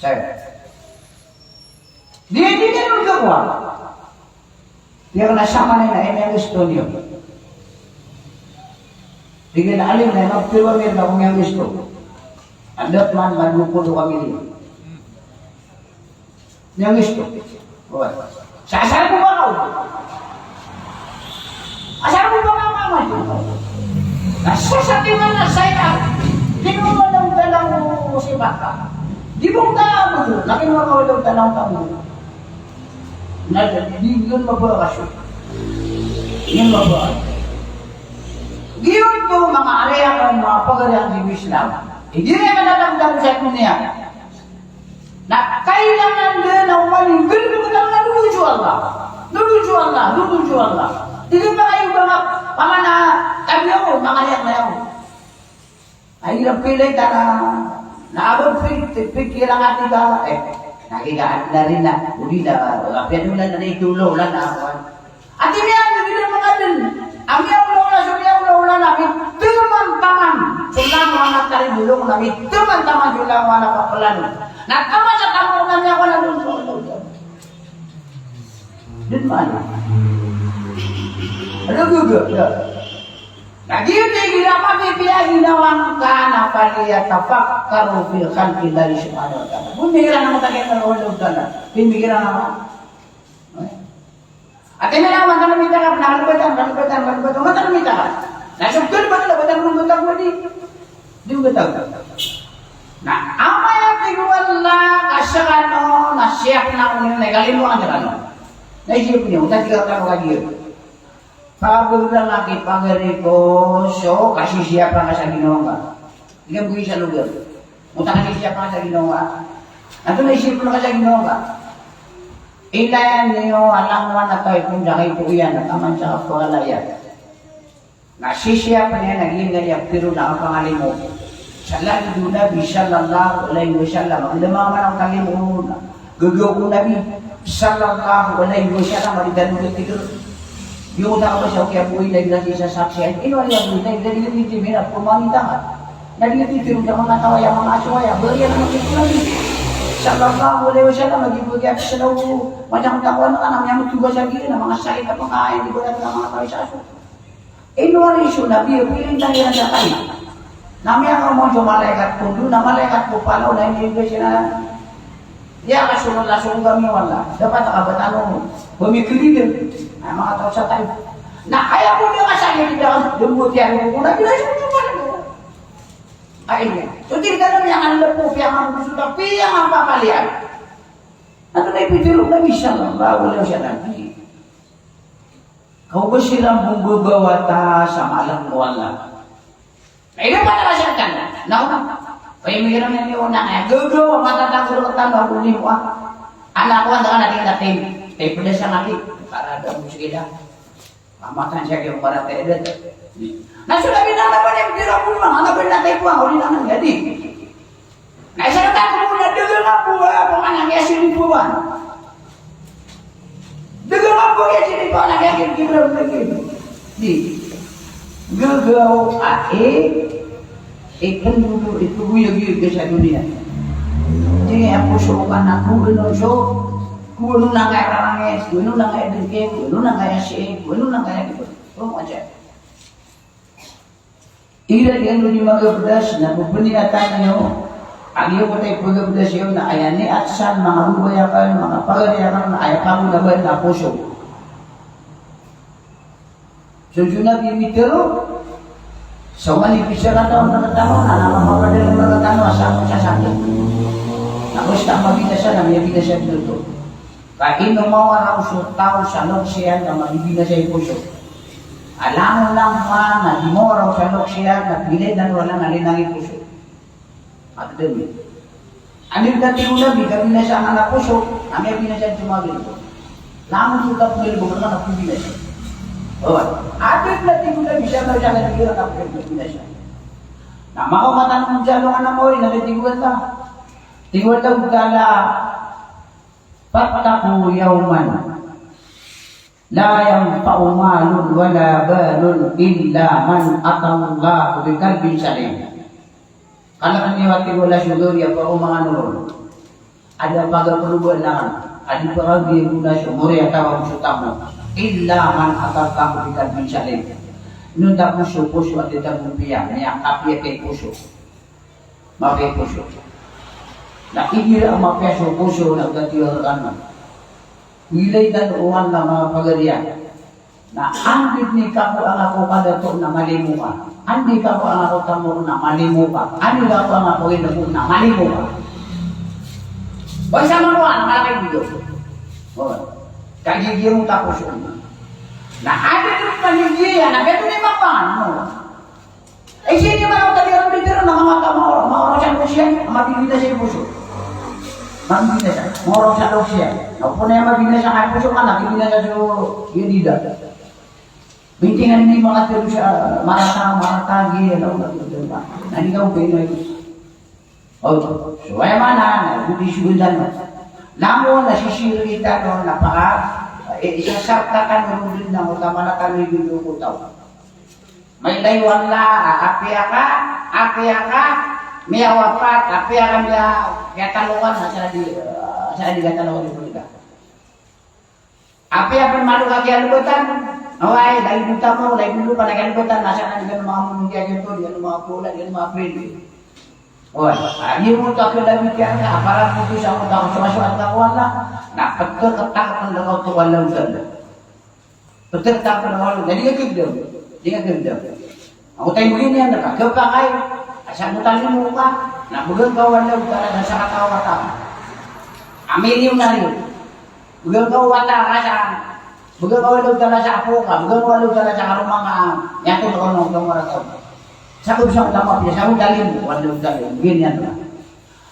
Saya, dia juga kuat. Dia kena sama na yang gusto niyo. Dengan alim na magpilwamir na kung yung gusto. Andot man maglupulo kami niyo. Yung gusto. Sasara mo ba ka? Asara mo ba ka mama? Nasasatingan na saya. Di mo walang dalang si baka. Di mo tamo. Laki mo walang dalang tamo. Di yun mabulakasyon. Yun mabulakasyon. Giyon ito mga area ng mga pagarihan ng Islam. Hindi na manatamdam sa dunia. Na kailangan din na umaling gano'n lang na nunuju Allah. Nunuju Allah, nunuju Allah. Hindi ba kayo mga pamana kami ako, mga ayak na yun. Ay hirap pilay ka na abang pikiran natin ka. Nakikaan na rin na. Uli na, piyanulan na itulo, wala na ako. At hindi na mga din. Ang ulah namin teman-teman sulang anak dari bulung namin teman-teman sulang anak pelan. Nah kamu sa tampungan niya ako na doon. Din mana? Ada juga. Lagi kira apa biar ginawang kana faliyatafakkaru fil khalqi dari subhanahu wa ta'ala. Pemikiran nama tak kena orang dalam. Pemikiran nama. Akhirnya nama kana minta kan betul. Mata minta kan. Nah sebetulnya betul tadi. Juga tahu. Nah, apa yang dibuatlah kasyakano nasihat nak unik negalin lu aja kan. Nah iya punya, udah 3 tahun lagi. Pagurang lagi pageriko, so kasih siapa nggak sa ginawa. Hindi ka buhay sa lugar. Utang kasih siapa nggak sa ginawa. Nato naisip ko na ka sa ginawa. Ilayan niyo alam mo na tayo kung dahil po yan, nakaman sa kapagalayan. Nasisiya pa niya, naging ganyan, pero nakapangalim mo. Salah itu Nabi sallallahu alaihi wasallam. Ada mana orang kalimun. Gugu Nabi sallallahu alaihi wasallam dari dan begitu. Yung tak apa siya kaya buhay na sa saksiyan. Ino yung buhay na dito mira pumanitahan. Na dito yung mga tawa yung mga aswaya. Berian ng mga lagi. Sallallahu alaihi wasallam magibigay sa lawo. Macam tawa ng anak yang tugas sa gilid ng mga sakit na pagkain di bulan ng mga tawa sa aso. Ino yung Nabi piling tayo na sa tayo. Namanya kalau mau cuma malaikat pun dulu, nama malaikat pun palau dan Indonesia. Ya Rasulullah kami wala. Dapat abatan pemikir dia. Nama atau satai. Nah ayah pun dia masanya di dalam jemput yang pun tidak cuma itu. Akhirnya, jadi kalau yang lepuh yang sudah yang apa kalian? Nanti Nabi dulu Nabi sallallahu alaihi wasallam. Kau bersiram membawa tas sama alam wala. Ini pada masyarakat, nah, pemikiran ini orang yang gagal, mata tak berketan baru ni wah, anak wan dengan nanti nanti, pedas yang nanti, karena ada musik dah, makan saya yang pada tedet. Nah sudah bina apa yang bergerak pulang, anak bina nanti pulang, orang nanti jadi. Nah saya tak kemudian dengar apa, pengen yang sini pulang, dengar apa yang sini pulang, yang kita lagi, di. Gagal ikan dulu itu gue sa dunia. Jadi aku suruhkan aku gue nang kayak ranges, gue nang kayak dengke, gue nang kayak si, gue nang kayak gitu. Lo aja. Ira dengan dunia bedas, na berbunyi atanya yo. Agio ko tayo bedas yo na ayani atsan mga lubayakan, mga pagariakan na ayakan laban na puso. Sujuna bimitero sama ni bicara tahu tahu anak mama pada tahu asal sakit. Namun sama binasa namanya binasa itu. Kahit mau orang tahu salok siya na mabibinasa yung puso. Alam lang na di mo orang salok siya na bilid na wala nalinangin puso. At demi. Anil dati una binasa ang anak puso, namanya binasa cuma gitu. Namun sudah pilih bukan anak binasa. Oh, ada berarti kita bisa berjalan di dalam Indonesia. Nah, mau kata menjalung anak mau ini tiga tahun kala fattaqu yawman la yanfa'u malun wala balun illa man atallaha biqalbin salim. Kalau kaniwati wala syukur ya pa umanganul. Ada pagar perubahan, ada pagi guna syukur ya tawag sutamu. Illa man atallaha biqalbin salim. Nun tak puso at tidak mumpiya niya kapya kay puso. Mapay puso. Nakikira ang mapya sa puso nagdatiyo ka. Ilay daluan na mga pagariyan. Na andit ni ka po ang ako kadato na malimu ka. Andi ka po ang ako tamo na malimu ka. Andi ka po ang ako inapo na malimu ka. Basta manuan, malaki dito. Kagigil mo tapos yun. Na ada yung panigyan, na beto ni mapano. Eh sini man ang talirang dito na mga maorang ko siya, mabibita siya yung puso. Mabibita siya, maorang siya daw siya. Napo na yung mabibita siya kaya puso ka, nabibita siya yung dida. Bintingan hindi mga tiro siya, maratagi, nandigaw ba yun ito? O, so ay mana, budisudan mo. Namun nasisirita no isasartakan mo din na utama na kami binukutaw. May layuan la, apiaka, miyawapat, apiaka miya katalungan, sa di katalungan di Pulika. Apa yang bermalu kaki alutan? Awai, lagi buta mau, lagi dulu pada kan alutan. Nasaan dengan mau mungkin itu, dengan mau pula, dengan mau print. Oh, ini mau tak ada bicara aparat putus sama tahu sama kawan lah. Nak betul ketak kalau tu walau saja. Betul tak kalau jadi dia kedam. Aku tanya begini anda tak kepakai. Asal mutali muka. Nak bukan kawan dah bukan ada sangat kawan tak. Amirium nari. Bukan kawan tak rasa. Bukan kawan dah bukan rasa apa. Bukan kawan dah bukan rasa rumah kan. Yang tu orang orang tahu. Saya bisa utama dia, saya dalil walau dalil begini anda.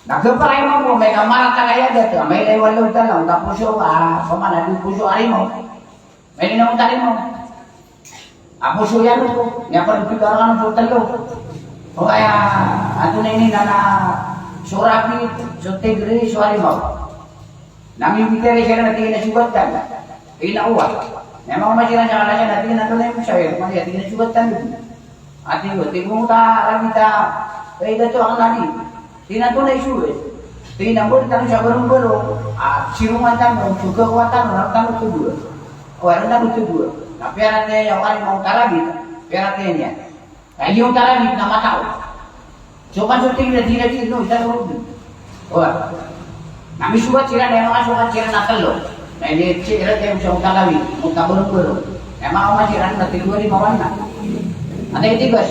Nak kepakai mau mereka marah tak kaya dia tu. Mereka walau dalil tak pusuh pemana tu pusuh harimau. Mereka nak harimau. Aku suya tu, yang paling kita orang tu telu. Oh kaya, atu ini nana surabi, sotegri, harimau. Nami bicara saya nanti nak cuba kan, ini awal. Memang masih rancangan nanti nanti nak saya, masih nanti nak cuba kan. Ati ko timu ta ramita kaida to ang nani tinato na isu tinambol tan sa barong baro siruman tan mo juga watan orang tan tu dua orang tan tu dua tapi ate yang kali mau tarabit perate nya kayu tarabit na matao coba syuting na dina no isa ro oh nami suka cira na mga suka cira na talo na ini cira tayo sa tarabit mo tabarong baro emang cira na tiluari mawan na. Ada itu guys.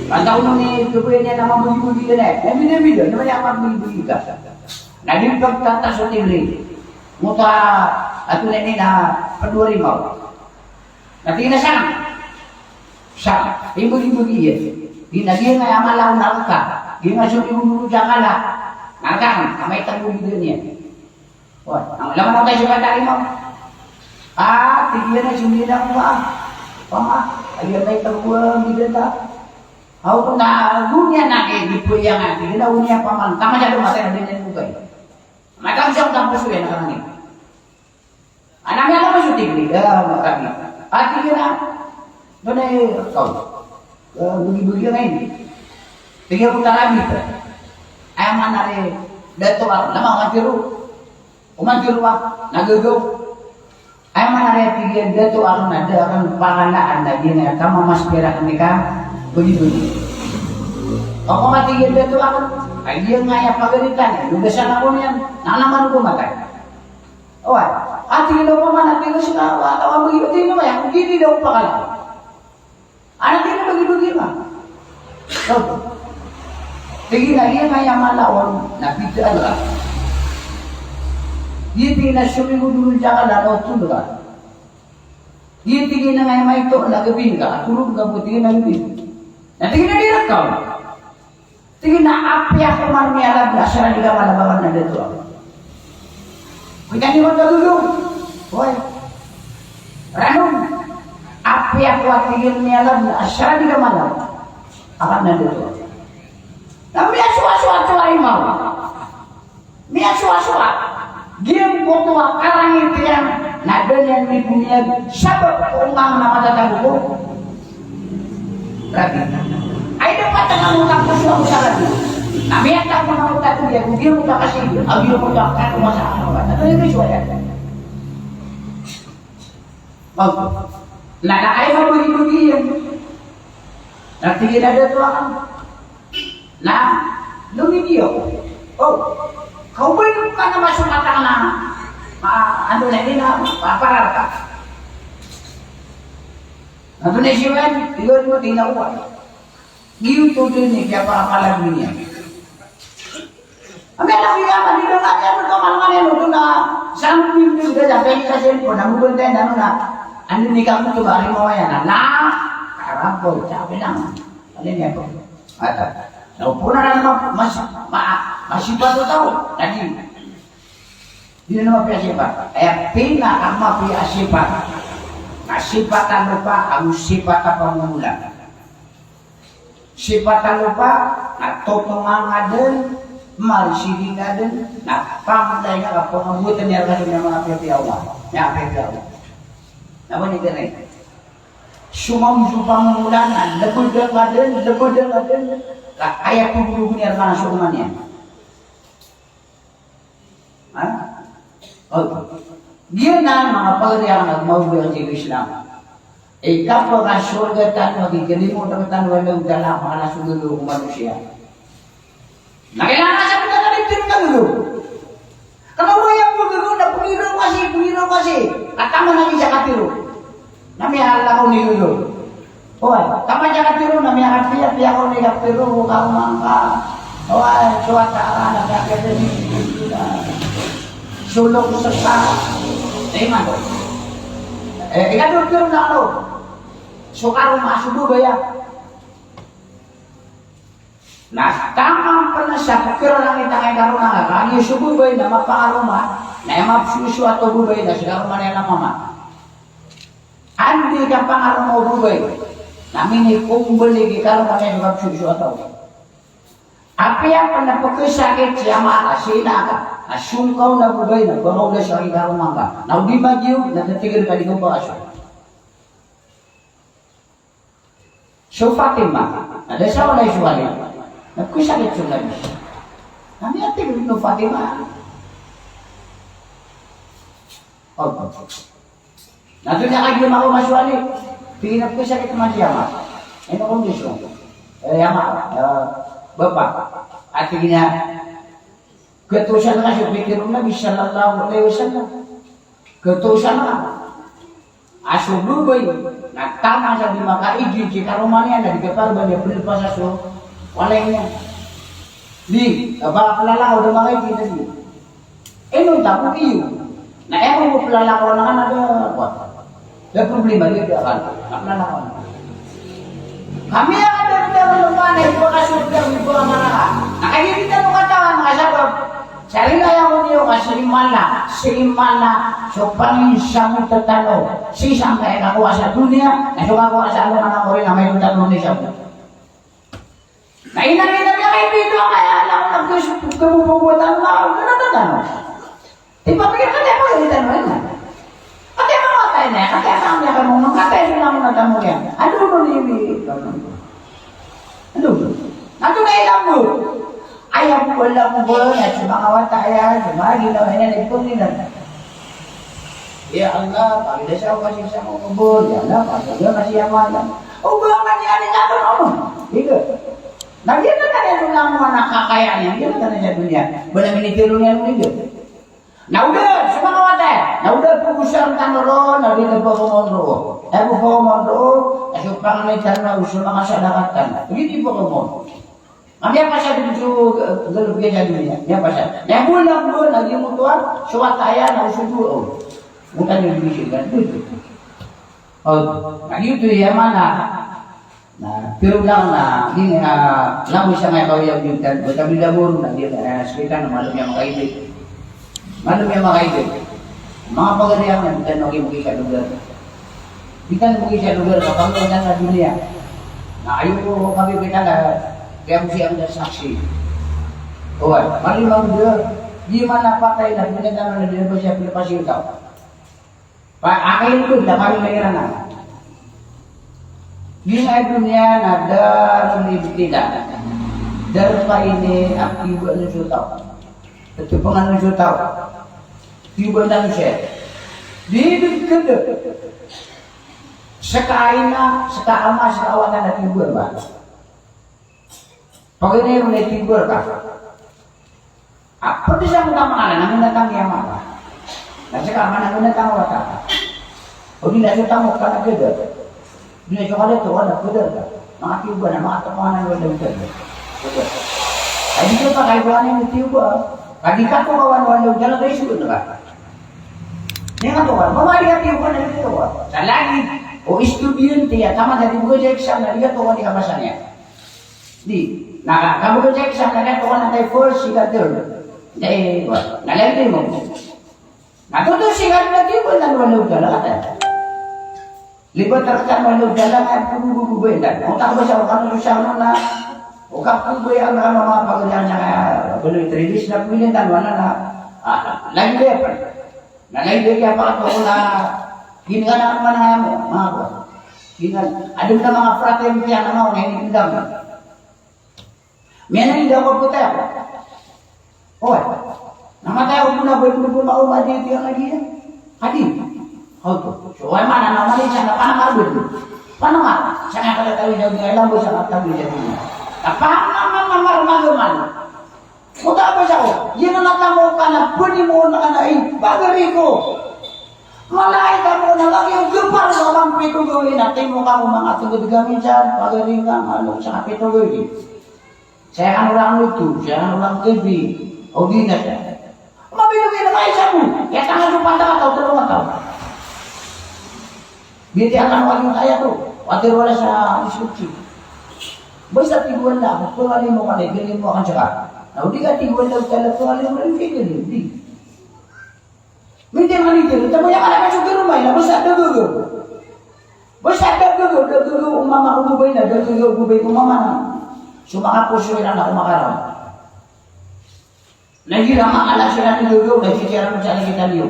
Anda ni kemudian nama budi-budi dia. Beda-beda. Namanya apa budi-budi kan? Nah di kata sotingri. Muta atu ni na peduri mau. Nanti na sang. Budi-budi ya. Di nagi na amalau nalka. Di masuk dulu janganlah. Nakang amai tanggung dia ni. Wah, lama nak tahu siapa dari mau. Tinggi na sini dah muah. Pama, ayah baik terbuang di data. Aku pun tak dunia nak di punya nanti. Kita dunia paman. Tama jadu masa yang dia bukai. Maka siapa tak musuh yang orang ini. Anaknya apa musuh tinggi? Kami. Hati kita, mana kau? Bagi-bagi yang ini. Tiga puluh lagi. Ayah mana ni? Datuk aku. Nama orang tiru. Umat tiru aku. Naguguk. Ay manaretigan dito ang nada ang pangalaan na gina kama mas pera ka budi-budi. Ako matigil dito ako ay diyan nga ya pagalitan lugasan ako niyan nanaman ko matay. Oh ati lo pa man ati ko sila tawa budi-budi no ya gini daw pa kala. Ano din budi-budi ma? So tingin na diyan nga ya malawon na pidal ka. Dia tinggal seminggu dulu jangan ada waktu juga. Dia tinggal dengan mai itu lagi bingga, turun ke putih lagi. Nanti kita direkam. Tinggal apa yang kemarin ada berasal di kamar bawah nanti tu. Kita ni mana dulu? Boy. Ranum. Apa yang kuat tinggal ni ada berasal di kamar. Apa nanti tu? Tapi dia suatu hari mau. Dia suatu. Dia butuh orang itu yang nada yang di dunia sabab umang nama datang buku. Berarti, ada patah kamu tak punya usaha tu. Kami yang tak pernah utak dia, dia utak kasih, dia utak kan masalah. Tapi ini suaya. Bagus. Nah, ayah bagi yang nanti kita ada tuan. Nah, lumi dia. Oh. Kau pun kan masuk mata na, anu ni na apa rata. Anu ni siapa? Tiga tinggal uat. Giu tu ni siapa apa lagi ni? Kami lagi apa di dalam aja berkawan-kawan yang tu na sambil tu dah sampai kasih pun namu pun dah namu na. Anu ni kamu tu bari mau ya na. Arab pun siapa nama? Kalian ni apa? Ada. Nah, pun ada masih baru tahu tadi. Ini nama siapa? Pina ama pia sifat. Nah sifatan lupa, aku sifat apa mula. Sifatan lupa, nah totongan ada, malisirin ada, nah pamdanya apa ngebutin yang kasih nama pia Allah, yang pia Allah. Apa ni kena? Semua musuh mula, nah lebih ada. Lah ayat pun ni mana sukumannya? Oh, Dia na mga pagriang nagmawag sa Islam. Ikaw pa ka surga tanwa, kikilimutan ka tanwa ng dala mga nasugulo kung manusia. Nakailangan sa kita na rin ka dulu. Kalau yang begitu, na pungiro kasi. Katama na siya katiro. Namihal ako ni dulu. Oy, tama siya katiro, namihal piya ko ni katiro, kau mangka. Oy, suwata na kaya ni sulok serta. Terima tuh. Ikan dulu na lo. Suka rumah subuh bayar. Nah, tamang pernah siya kira lang itang karon nga kani subuh bayar na mapangaruma na emap susu atau bubay na sila rumah na mama. Andi ka pangaruma bubay. Namin ni kumbali ki karon na emap susu atau. Apa yang pernah pekesakit siya makasina ka. Asungkaw na bubay na kung na siya karon nga. Na di magiyo na tatigil ka di ko pa aso. So Fatima, ada siya wala isuwali. Nagkusakit yung labi. Kami ang tigil no Fatima. Nato niya kayo ako masuwali. Tingin nagkusakit naman siya ma. Ano kondisyon? Yama, bapak. At tingin niya, ketusan na siya, pikirong Nabi sallallahu alaihi wasallam. Ketusan na. Asububay, nagtama sa di makaijin si karumanya na di kapal ba niya pinilpas aso, walay niya. Di, palalaw na makaijin na di. Nung tapos iyo, na mo palalaw na ka na what? The problema di akan, palalaw na. Kami ang ada lupa na ipo kasurga, ipo ang mga nakahiritan ng katawan, nakasabab. Sarila yang uniyo ka silimala, so panginsang tatalo, sisang kaya nakuha sa dunia, na sumakuha sa alam na ko rin na may tatalo ni siya. Nainagin niya kay Pito, kaya alam na kabubugutan na, gano'n. Ipapagin ka tayo pagalitan mo rin na. Pati mga tayo na, kaya saan niya ka mong katay sila mo natamo yan. Ano ni Ibi? Ano? Nato na ilang mo. Ayaw ko lang mo at sa mga wataya, sa mga ginawa niya, nagpunginan. Ya Allah, pagkita siya kasi sa mga kubol, ya Allah, pagkita kasi ang mga ubangan niya, ni nato noon. Diga. Nagyan na kanya nung lang mga nakakaya niya, nagyan na kanya sa dunia. Wala minitiro niya nung niyo. Naudad, sa mga wataya, naudad po kusang tanoro, nalita po kumondo. Po kumondo, at yung pangamitan na uso mga sadakatan. Hindi po kumondo. Mamaya pa siya dito galog niya niya. Mamaya pa siya. Nabulang doon, naging mutuan, suwataya na usuduo. Bukan yung bisigan dito. Naging ito yung mana. Pero lang na, hindi nga, lang siya nga kawiyag yung tan. O tabi laburo na, hindi na nasalitan na malum yung makaibig. Malum yung makaibig. Mga pagarihan na, bitan mo sa lugar. Bitan mo sa lugar, kapag na dunia. Na ayaw ko kami bitan na, kaya mo siya ang saksi. O, malimang dia, di mana patay na, pinagdaman na din ba siya pinapasyo tao. Akin ko, kami mayroon na. Di nga dunia na darang ibitida. Darang pa ini, aktibo ang sutaw. Ito pang ang sutaw. Aktibo ang siya. Di kada. Sa kain na, sa kaama, sa kaawatan na aktibo ba? Pag ini yung natibur ka, pwede siya mong kamangalan, namin natang yaman ka. Nasa kaman, namin natang wata ka. O di nasa tamok ka na gada. Di nasa kalito, wala, gada ka. Mga tiba na, mga tapangan na wala gada. Ay dito pa kayo wala yung tiba. Kadi ka po kawan-wala, dyan kayo suod na ka. Hindi nga to, mamali ka tiba na dito. Sa langit, o estudyante, tama na tiba sa exam, na di ka to, di ka basa niya. Di. Nah, kamu cek sana kan tuan ada first sikat dulu. Jadi, nalai mo. Nah, tu sikat lagi pun tak walau jalan kata. Libat terkan walau jalan kan bubu benda. Otak besar kan susah mana. Okap bubu yang kan mama pekerjaan yang boleh teribis nak pilih dan mana nak. Lagi dia apa? Nah, lagi dia apa tu lah. Gini kan mana mana. Gini ada mga frater yang nama orang ini pindah. Mana hindi ako puti ako. Oy, namatay ako muna, ba't mo po maumadi ito yung lagi yan? Hadir. Auto. So ay mana na mali siya na panamarbon. Panamar. Siya nga tayo niya ng alam mo siya tabi niya. Kapag Muta apa siya ko? Yan ang natamo ka na pwede mo na kanain. Bagari ko. Malay ka mo na lang yung gupar sa mga pitugoy. Natin mo ka kung mga tugod kami dyan. Bagari ka ano sa pitugoy. Saya kan orang lutu, saya kan orang kebi. O di na siya. Mabinugin na kayo siya mo. Kaya tangan yung pantang ataw, 2 taon. Binti akan walang kaya to. Watir wala sa instruksi. Basta tiguan na, kung alin mo kanay, galing mo akan siya ka. Nah, di ka tiguan na talaga, kung alin mo rin kayo galing, di. Minti ang kanito, tamo yung anak ka sa rumay na, basta dagugo. Basta dagugo, umama umubay na, dagugo, umubay, umama na. Sumaka puso yun ang kumakaram. Nagira mga anak siya natin dagugo, nagsisira mo sa kita niyo.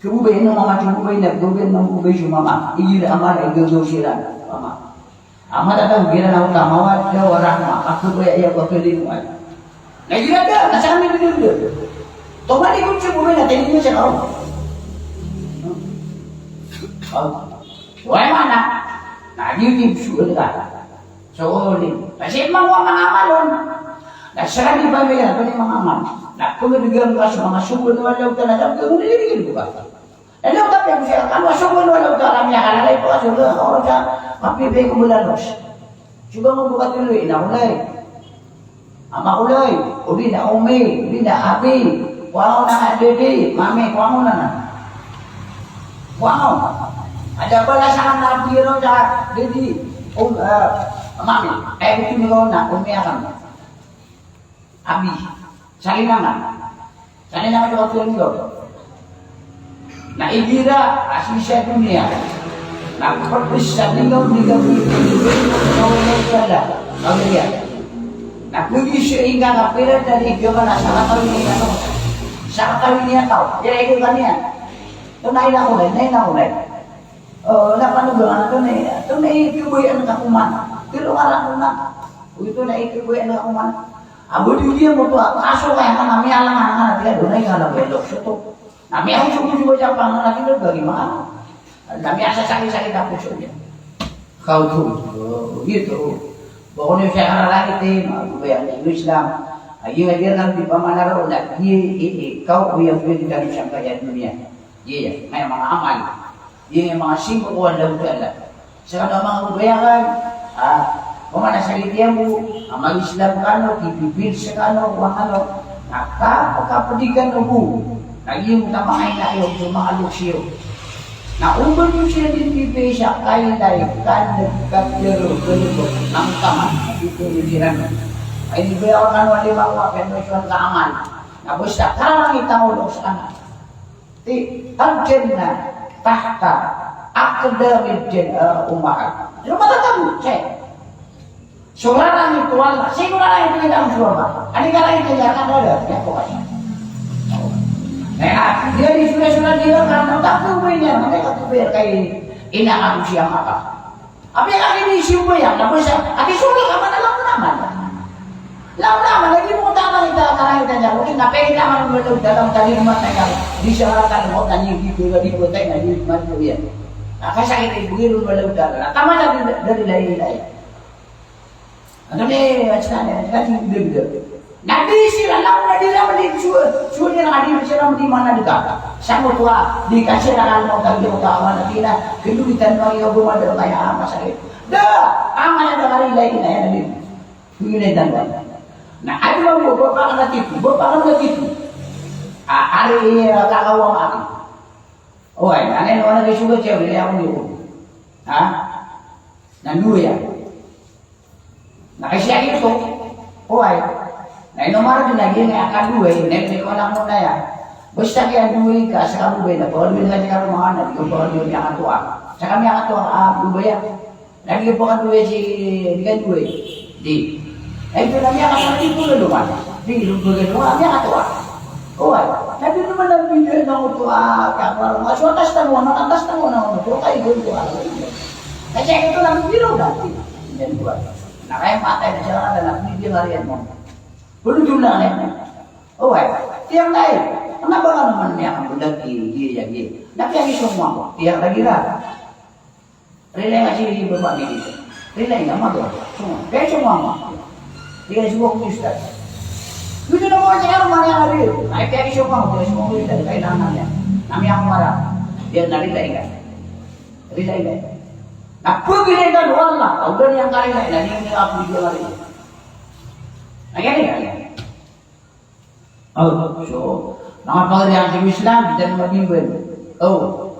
Kubay ng mga kubay na gawin ng kubay sumama. Igira ama na igagaw sila. Ama. Ama datang gira na utama wa warahma. Aku kubay ayaw kapili mo ay. Nagira ka, nasa kami dito. Tomani kung siya kubay na tinignan siya kao. Wala mana. Nag-YouTube sugal ka. So, kasi mga malon. Nagsarang iba may yan, mga amal. Kumibigyan ka sa mga sugod na walaw ka na lang, kung nilibigyan ko ba? Ano ka pa siya? Ano sugod na walaw ka? Alam niya, kalalay po kasi ako siya, mapibigay ko mula nos. Suga mo bukat tuloy, inaulay. Amakulay, uli na umi, uli na abi, kuwango na nga dede, mami, kuwango na na. Kuwango. Ada pala sa anak biro sa dede, mami, gusto nyo na, umiyakan. Abi. Salinangan itu waktu yang dulu. Nah igira asisya dunia. Nah perpisah tinggal nah puji sehingga ngapain dari gimana sangat tahu ini tahu. Jadi itu kan ya. Itu naik mulai. Lapan bulan itu naik kebuyan kakuman. Itu orang itu naik kebuyan kakuman. Abu dia mau masuk kayak kami alang-alang dia donai kalau belok situ. Nami aku cukup juga Jepang lagi itu bagaimana? Nami asa sakit-sakit aku saja. Kau tuh gitu. Pokoknya saya lagi tim, aku bayar Islam. Ayo ngajar nanti pamanara udah kau yang punya dari sampai dunia. Iya, memang aman. Iya memang asing kuat dan udah. Sekarang memang bayar Pemana sakit dia bu, amal Islam kano, kipipil sekano, wakano, nakapadikan bu, lagi yung tamahay na yung sumakalok siyo. Na umban yung siya din pipi siya, kaya tayo, kan nagkakero, ganito, ng taman, dito yung siran. Ay di ba ako kano, alimawa, pero siya ka aman. Na basta, karang itawalok sa kanan. Al-Jannah, tahta, akadamid umakan. Yung matatabu, siya. Saudara itu Allah, segala itu dalam surga. Ada kala itu jangan ada, ya pokoknya. Nah, dia di surga dia karena tak punya, mereka tuh biar kayak ini manusia apa. Apa yang ini siapa yang nak bisa? Tapi surga kapan dalam nama? Lama lagi mau tahu kita karena kita jangan mungkin apa kita mau dalam tadi rumah tangga disyaratkan mau tanya gitu di kota ini di mana dia. Nah, saya ini begini belum dalam. Taman dari lain. Ano ni macam gede. Nabi sila lang na dila mali sulit na kadi sila di mana dekat. Sama tua dikasih na mo tagi mo tawa na tina kiluitan mo yung bumada kaya ama sakit. Dah aman na kali lain na yan din. Kunin dan na ada mo bapak na tipu. Ari kakawang aki. Oy, ane no na kisuga cewek ako niyo. Ha? Nanuya. Nakasya itu, oy. Nah nomor din lagi nga akan duwe, nek wala mo na ya. Basta kaya duwe ka sa kabuhay na po, duwe ka sa mga anak, ko po duwe yang atua. Sa kami ang atua duwe ya. Lagi po kan duwe si dikan duwe. Di. Itu lagi akan mati pula duman. Di duwe duwa ang atua. Oy. Tapi naman ang video na atua ka mas atas tangon na to kay duwe. Kasi ito lang biro dati. Dan buat. Nah, kayak mata di jalan adalah ini dia harian mau. Belum jumlah lain. Oh, tiang lain. Kenapa kan naman niya ang bulag i-i-i-i? Napiagi semua ko. Tiyak lagi lah. Relay nga sila yung babae dito. Relay nga magawa. Semua. Kaya semua mo. Di ka semua kong ustad. Gusto na mo kasi ano man yung rin. Ay piagi semua ko. Kaya semua kong ustad. Kailangan niya. Nami ako marap. Dia na relay ka. Relay ka. Napagilin ka doon lang. Kau gani ang karilay. Nanihin niya ako dito na rin. Nagyari ka. So, mga pagriyan sa Islam, di tayo mabibad.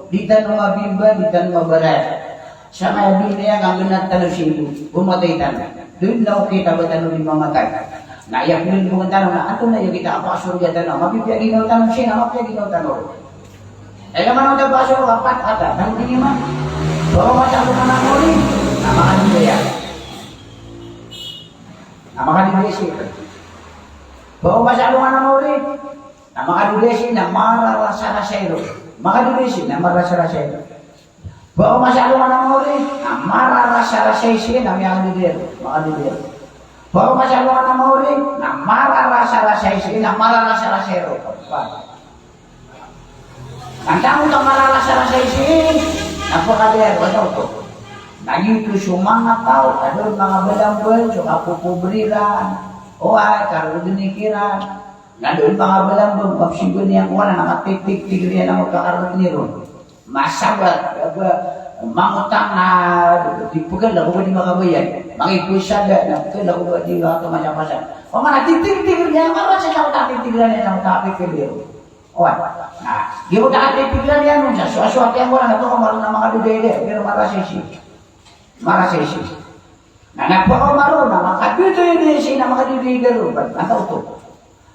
Di tayo mabibad, di tayo mabarat. Sa mga binaya, ang ganat tanong siya, bumatay tayo. Doon na kita ba tayo yung mamatay? Naiyak nyo yung mga tanong na, ato na yung kita ako asurga tanong, mabibiyagin na tanong siya, mabibiyagin na tanong. Eh, naman ang tabaso, apat ata, nang hindi man. So, masyado ka na ulit, namakadibaya. Namakadibaya siya. So, masyado ka na ulit, namakadibaya na mararasarasero. Makadibaya na mararasarasero. Bawa masyado ka na ulit, mararasarasero na makadibaya. Bawa masyado ka na ulit, mararasarasero na mararasarasero. Ang tao na mararasarasero, napakadiyar, ano to? Naging ito mga tao, ano mga balambol, so kapupubriran, o ay, karudinikiran, nandun mga balambol, pagsigo niya ko na nakatik-tik-tik riyan ang magkakaroon niyo. Masabat, mangutang na, tipugal ako ba di makabayan? Makikuisada, nakikil ako ba di makamasya-masya? O mga tik-tik-tik riyan, marasa siya ako tatik-tikran niya ang takik-tikir. O ay, di mo tatik-tikran niya nun siya, suwaswat yan ko lang, ito ko marunong na mga dudele, pero marasisi. Marasisi. Nagpo ko marunong na makadito yun siya na mga dudele, ba't ito?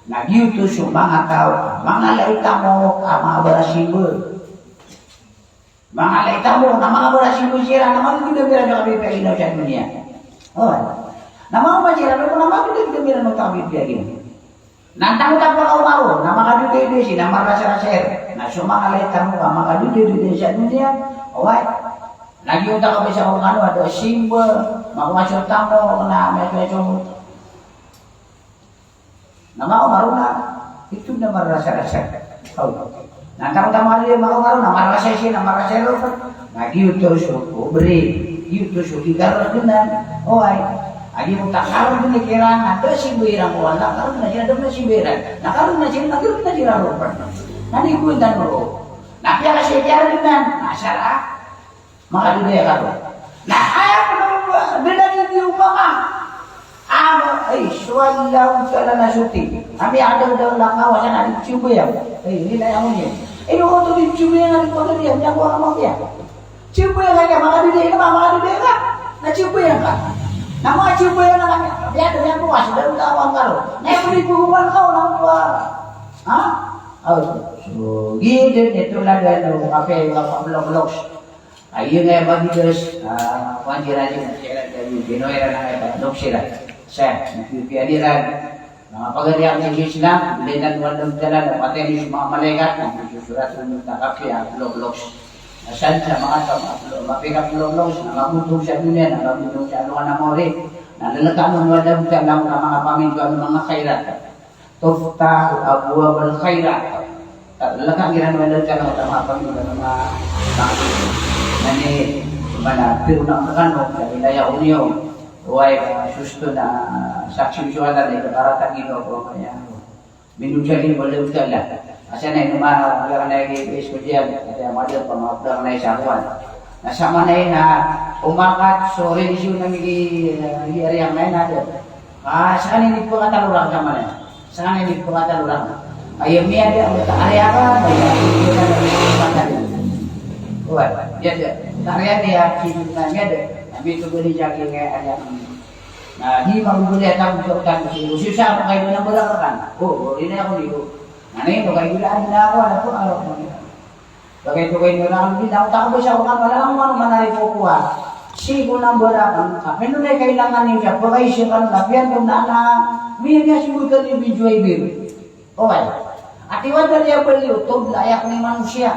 Nagyutos yung mga tao, mga laita mo, mga barasibo. Mga laita mo, na mga barasibo sira, na mga dudele na kami paginaw siya dunia. O ay, na mga masira, na mga dudele na kami paginaw. Nantang-tang pa kau maru, na makadudede siya, na marasa-raser. Na sumangalita mo ka, makadudede siya dunia. O ay, nagiunta ka ba siya kung ano, ato simbol, makumasultang mo, na medyo na maru na, itu na marasa-raser. Nantang-tang mo rin, maru na marasa siya, na marasa siya. Nagiunta siya, beri, giunta siya, kikaroon dunan. O ay, agi mo takaroon din ikiran, ada si buirang ko, nakaroon na siya, ada si buirang. Nakaroon na siya, nakaroon na siya rupan. Nanikutan mo. Napiya ka siya kaya rin nan, nasara. Makadudaya ka rin. Ayaw ko naman, binagin yung mga. Ay, suwalaw ka na nasuti. Kami daw lang kawasan natin sibuyan. Hindi na yaman yan. Inuho to din sibuyan natin pagkaliyan, niya ko ang mga sibuyan ka kaya, makadudaya ka. Nasibuyan ka. Na mga sibuyan na kami. Biado yan bukas, baru tawang ka rin. Naipuli puhuman ka, walang tuwa. Ha? So, gilid, ito lang yan, kape, blok-bloks. Ayun nga magilos, kuwanjira din, binoyra na nga, blok sila. Siya, nagpipianiran, mga pagariyak ng Islam, linan walang dala, napatay yung mga malaikat, nagsusurat ng kape, blok-bloks. Asan sa mga mapikap blok-bloks, nakabutong siya dun yan, nakabutong siya aluan ng mori, nalalagkan ng walang dala ng mga paminto, ng mga khairat. Tuftahu abwabal khairat. Lalakang ginanawalan ka ng mga paminto, ng mga nani mana pirunang kakano sa wilayah Union huwag susto na saksi suwada na ikaparatan ito ko kaya minunsyalin mo lang kala asa na yung mga nag-ibis ko diyan kaya madal pa mga na isang buwan nasama na yun na umakat so relisyon na nag-iariyang na yun natin saan hindi po katalurang sama na saan hindi po katalurang ayam niya area ka ayam niya na wah, ya, tarian dia cincin ada, tapi itu beri jaga kayak ada. Nah, di mau boleh tahu kan susah pakai dana berapa. Oh, ini aku nih. Nah, ini pakai dana aku ada pun kalau pakai dana di tahu bisa orang orang mana ipokuan. Si guna berapa? Tapi nu deh kailangan ni siya pakai siyan lapian kung nana. Biya si bukan di bijuai biru. Oh, atiwan dari apa dia? Tuh layak ni manusia.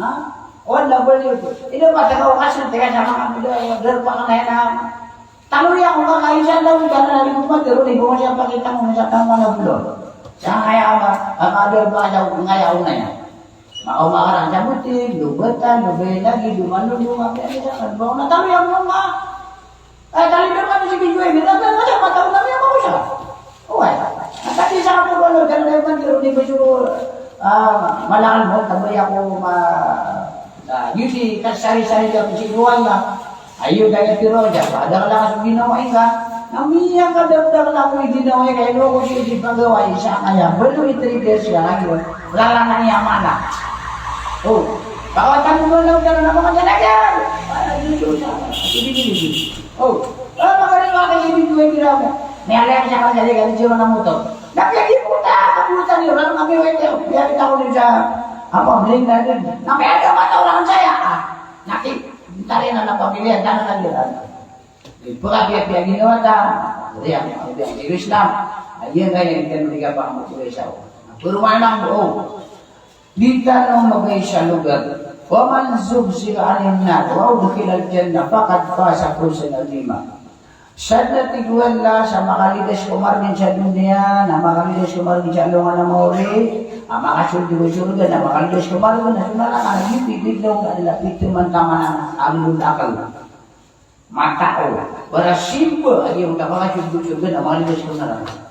Hah? Wala boleh itu. Ini masa kau kasih dengan sama derpangan na. Tahu yang orang kaisan daw karena dari rumah terus di bawah siapa kita mau misalkan mana belum. Saya ada ngayaw na yan. Maumakarang sabutin, lubatan, lubay lagi, lumanulong, kan bawang natalo yung mga. Ay, talibir kami si Bijoy, minagay na siya, mataw na niya ako siya. Uy, natati sa ako, ganun na yung mandiro, di ba siguro, malakal mo, tabay ako, yuti, kasari-sari ka, sinuwan na, ayun, kaya tiro dyan, ada ka lang sa ginawain ka, namiyak ka dagdag na ako ginawain, kaya loko siya isip ang gawain siya, kaya, balo itrigger siya, wala lang na niya mana. Oh, kawatan mo lang ka na mga jalagyan. Oh, magaling mga kaibig ko yung ginagawa. May alay siya kasi galing siya ng motor. Napiyagin po ta, kapulitan niyo, lang kami wait niyo. Piyagin ako din sa bling na din. Napiyagin ako matawalan saya. Nakitari na napapilihan, dana na yun. Pagkapiyagin nyo ta, ang Islam, ayun kaya hindi ka pa magpuloy sa ako. Puro man ang buo. Di ka nang magay sa lugar. Waman zubzir anin na, waudukil al-jannah, fakat fasa kusan al-lima. Sad na tigwala sa makalidas kumargin sa dunia, na makalidas kumargin sa alungan ng mawari, ang makasuldi-suldi na makalidas kumargin na sunalakan, nagipiglig daw ka nila, pituman tama ng alun akal. Matao. Para simple, ay yung makasuldi-suldi na makalidas kumargin.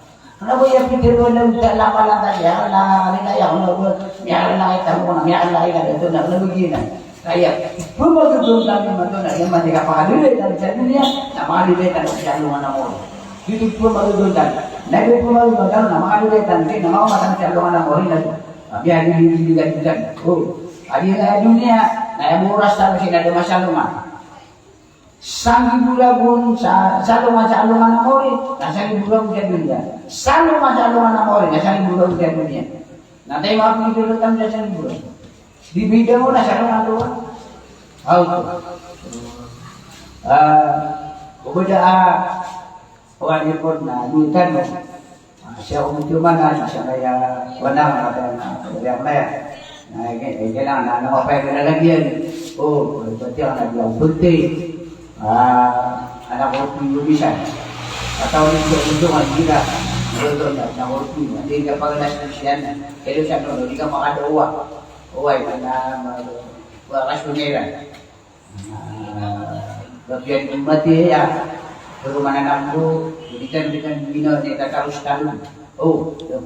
Ano ba yung pikir ko lang lama lang tayo, nalilaya ko na, miyakan lang kita mo na, miyakan lang kita ito na, naluginan. Kaya, pumagudong namin mo ito na, yung mandi ka pakalulay na sa dunia, na makalulay na sa alungan ng moro. Dito pumagudong namin. Nabi pumagudong namin na makalulay na sa makamatan sa alungan ng moro, na biyahin yung bigan-bigan. Oh, adi na dunia, na muras na sila lima sa alungan. Sang ibulagun sa alungan ng moro, nasa ibulagun sa dunia. Salo masalungan ng mori, nasa libulaw sa dunia. Natay mga pinitulutan sa libulaw. Bibida mo na salungan doon. Kukuda huwag ipon na duitan mo. Siya umituman na siya kaya wanang kaya kaya. Kailangan na nakapay ka na lagyan. Pati ang naglaw bunti. Anak ko piyubisan. Atau itu kita betul tak nahorti nanti dia paganas Kristian itu saya tahu dia makan doa itu na wakas punera bagian mati ya rumah anakku berikan bina kita terus tahu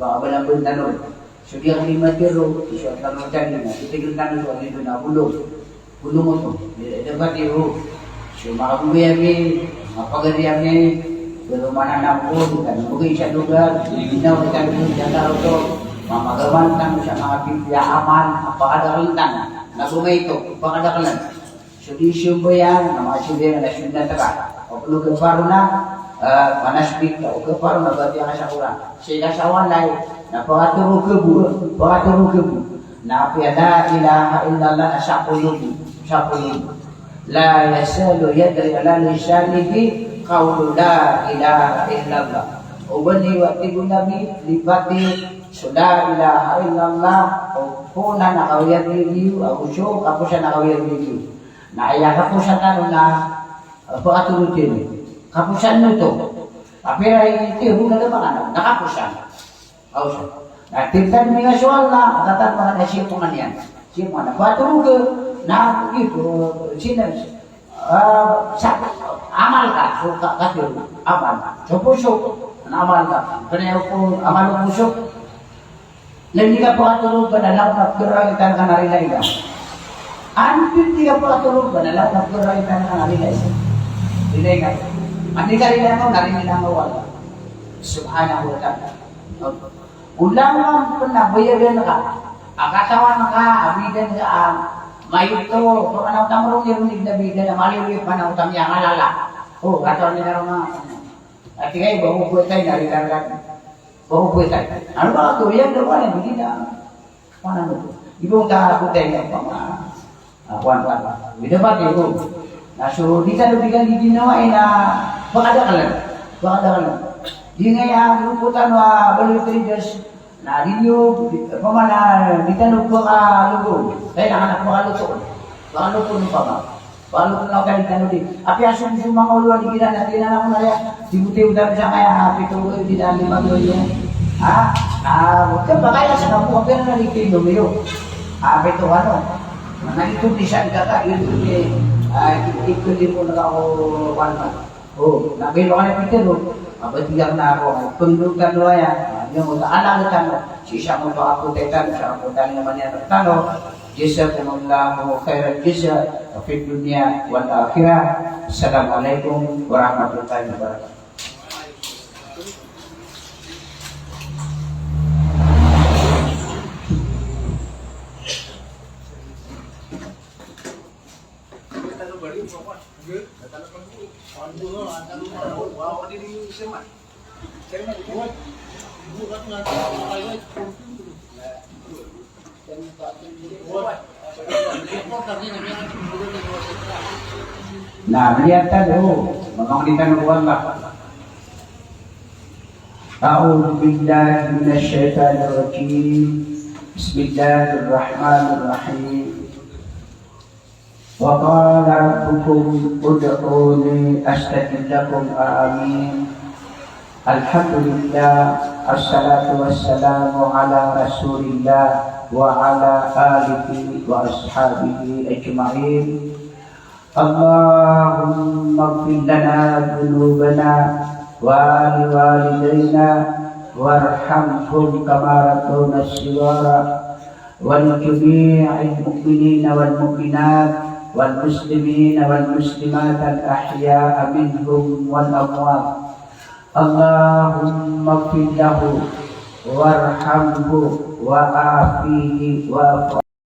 abang tahu sudah lima kilo sudah tahu cari kita tahu soal itu na bulu itu dapat itu cuma aku biami apa kerjanya belum mana nampun kan mungkin saya juga bina kita jaga untuk mamagawan kan sa mga Biblia aman apa ada rintang na sumay ito apa ada kalan sudisyo ba yan na mga sudya na nasyunda taka o kung keparo na panasbik ka o keparo na bati ang asakura sila sawan lai na pakaturo kebu na piada ilaha illallah asapulubu la yasalu yadri ala lisanihi qawlu la ilaha illallah ubani wa tibu nabi lipati la ilaha illallah puna nakawiyat review agusyo kapusan nakawiyat review na iya kapusan na pakatulutin kapusan nito tapi rai tiru na naman nakapusan ausa na tintan mi nga soal na katatan mga nasipungan yan siya patulog na ito sinas amal ka so katil amal so puso amal ka kaya ko amal puso hindi ka patulog ba na lang nagduraitan ka na rin na ila hindi ka patulog ba na lang nagduraitan ka na rin na isa hindi ka hindi ka rin lang narinig lang wala subhanahu wa ta'ala ulang lang panabayaran ka akatawan ka abidan ka mayito, kung anong tamurong irunig na bida na maliwip panawtang yang alala. Katawan nila mga at ikay, bahupuy tayo, narilagan. Bahupuy tayo. Ano ba ito? Yan daw yan, hindi na. Paano ito? Ibang kakaputay ng kuwan-kuwan. Bida ba ito? So, di sa lubigan di ginawa na bakadakalan. Di nga yung luputan baliw traders na ninyo, pamana, di ka nung lugo. Kaya nakanak makaluto. Makaluto nung pa ba? Makaluto na kalit na nuli. Api asong mga uluan, di kina natin na ako na yan. Di buti-buti sa kaya, happy to go, di dali mag-uwi yan. Bukan bakal sa kamu pero nalitindo mo yun. Ito ano, nalitundi siya kata, ito din mo na ako, nabilo ka na Peter, mabatigang na ako, tundog ka doon yan, yung alam na tanong, siya mo to ako tetan, siya mo tani naman yan tanong, Jazakumullahu khairan jazaa fi dunya wal akhirah. Assalamualaikum warahmatullahi wabarakatuh. Nah, lihat dulu, mengenai Allah. A'udzu billahi minasyaitonir rajim. Bismillahirrahmanirrahim. Wa qala rabbukum ud'uni astajib lakum. Amin. Alhamdulillah, assalatu wassalamu ala Rasulillah wa ala alihi wa ashabihi ajma'in. Allahumma ighfir lana dhunubana wa liwalidayna warhamhum kama rabbawna shighara wa lijami'il mu'minina wal mu'minat wal muslimina wal muslimat al ahya'a minhum wal amwat. Allahumma ighfir lahu warhamhu wa afihi wa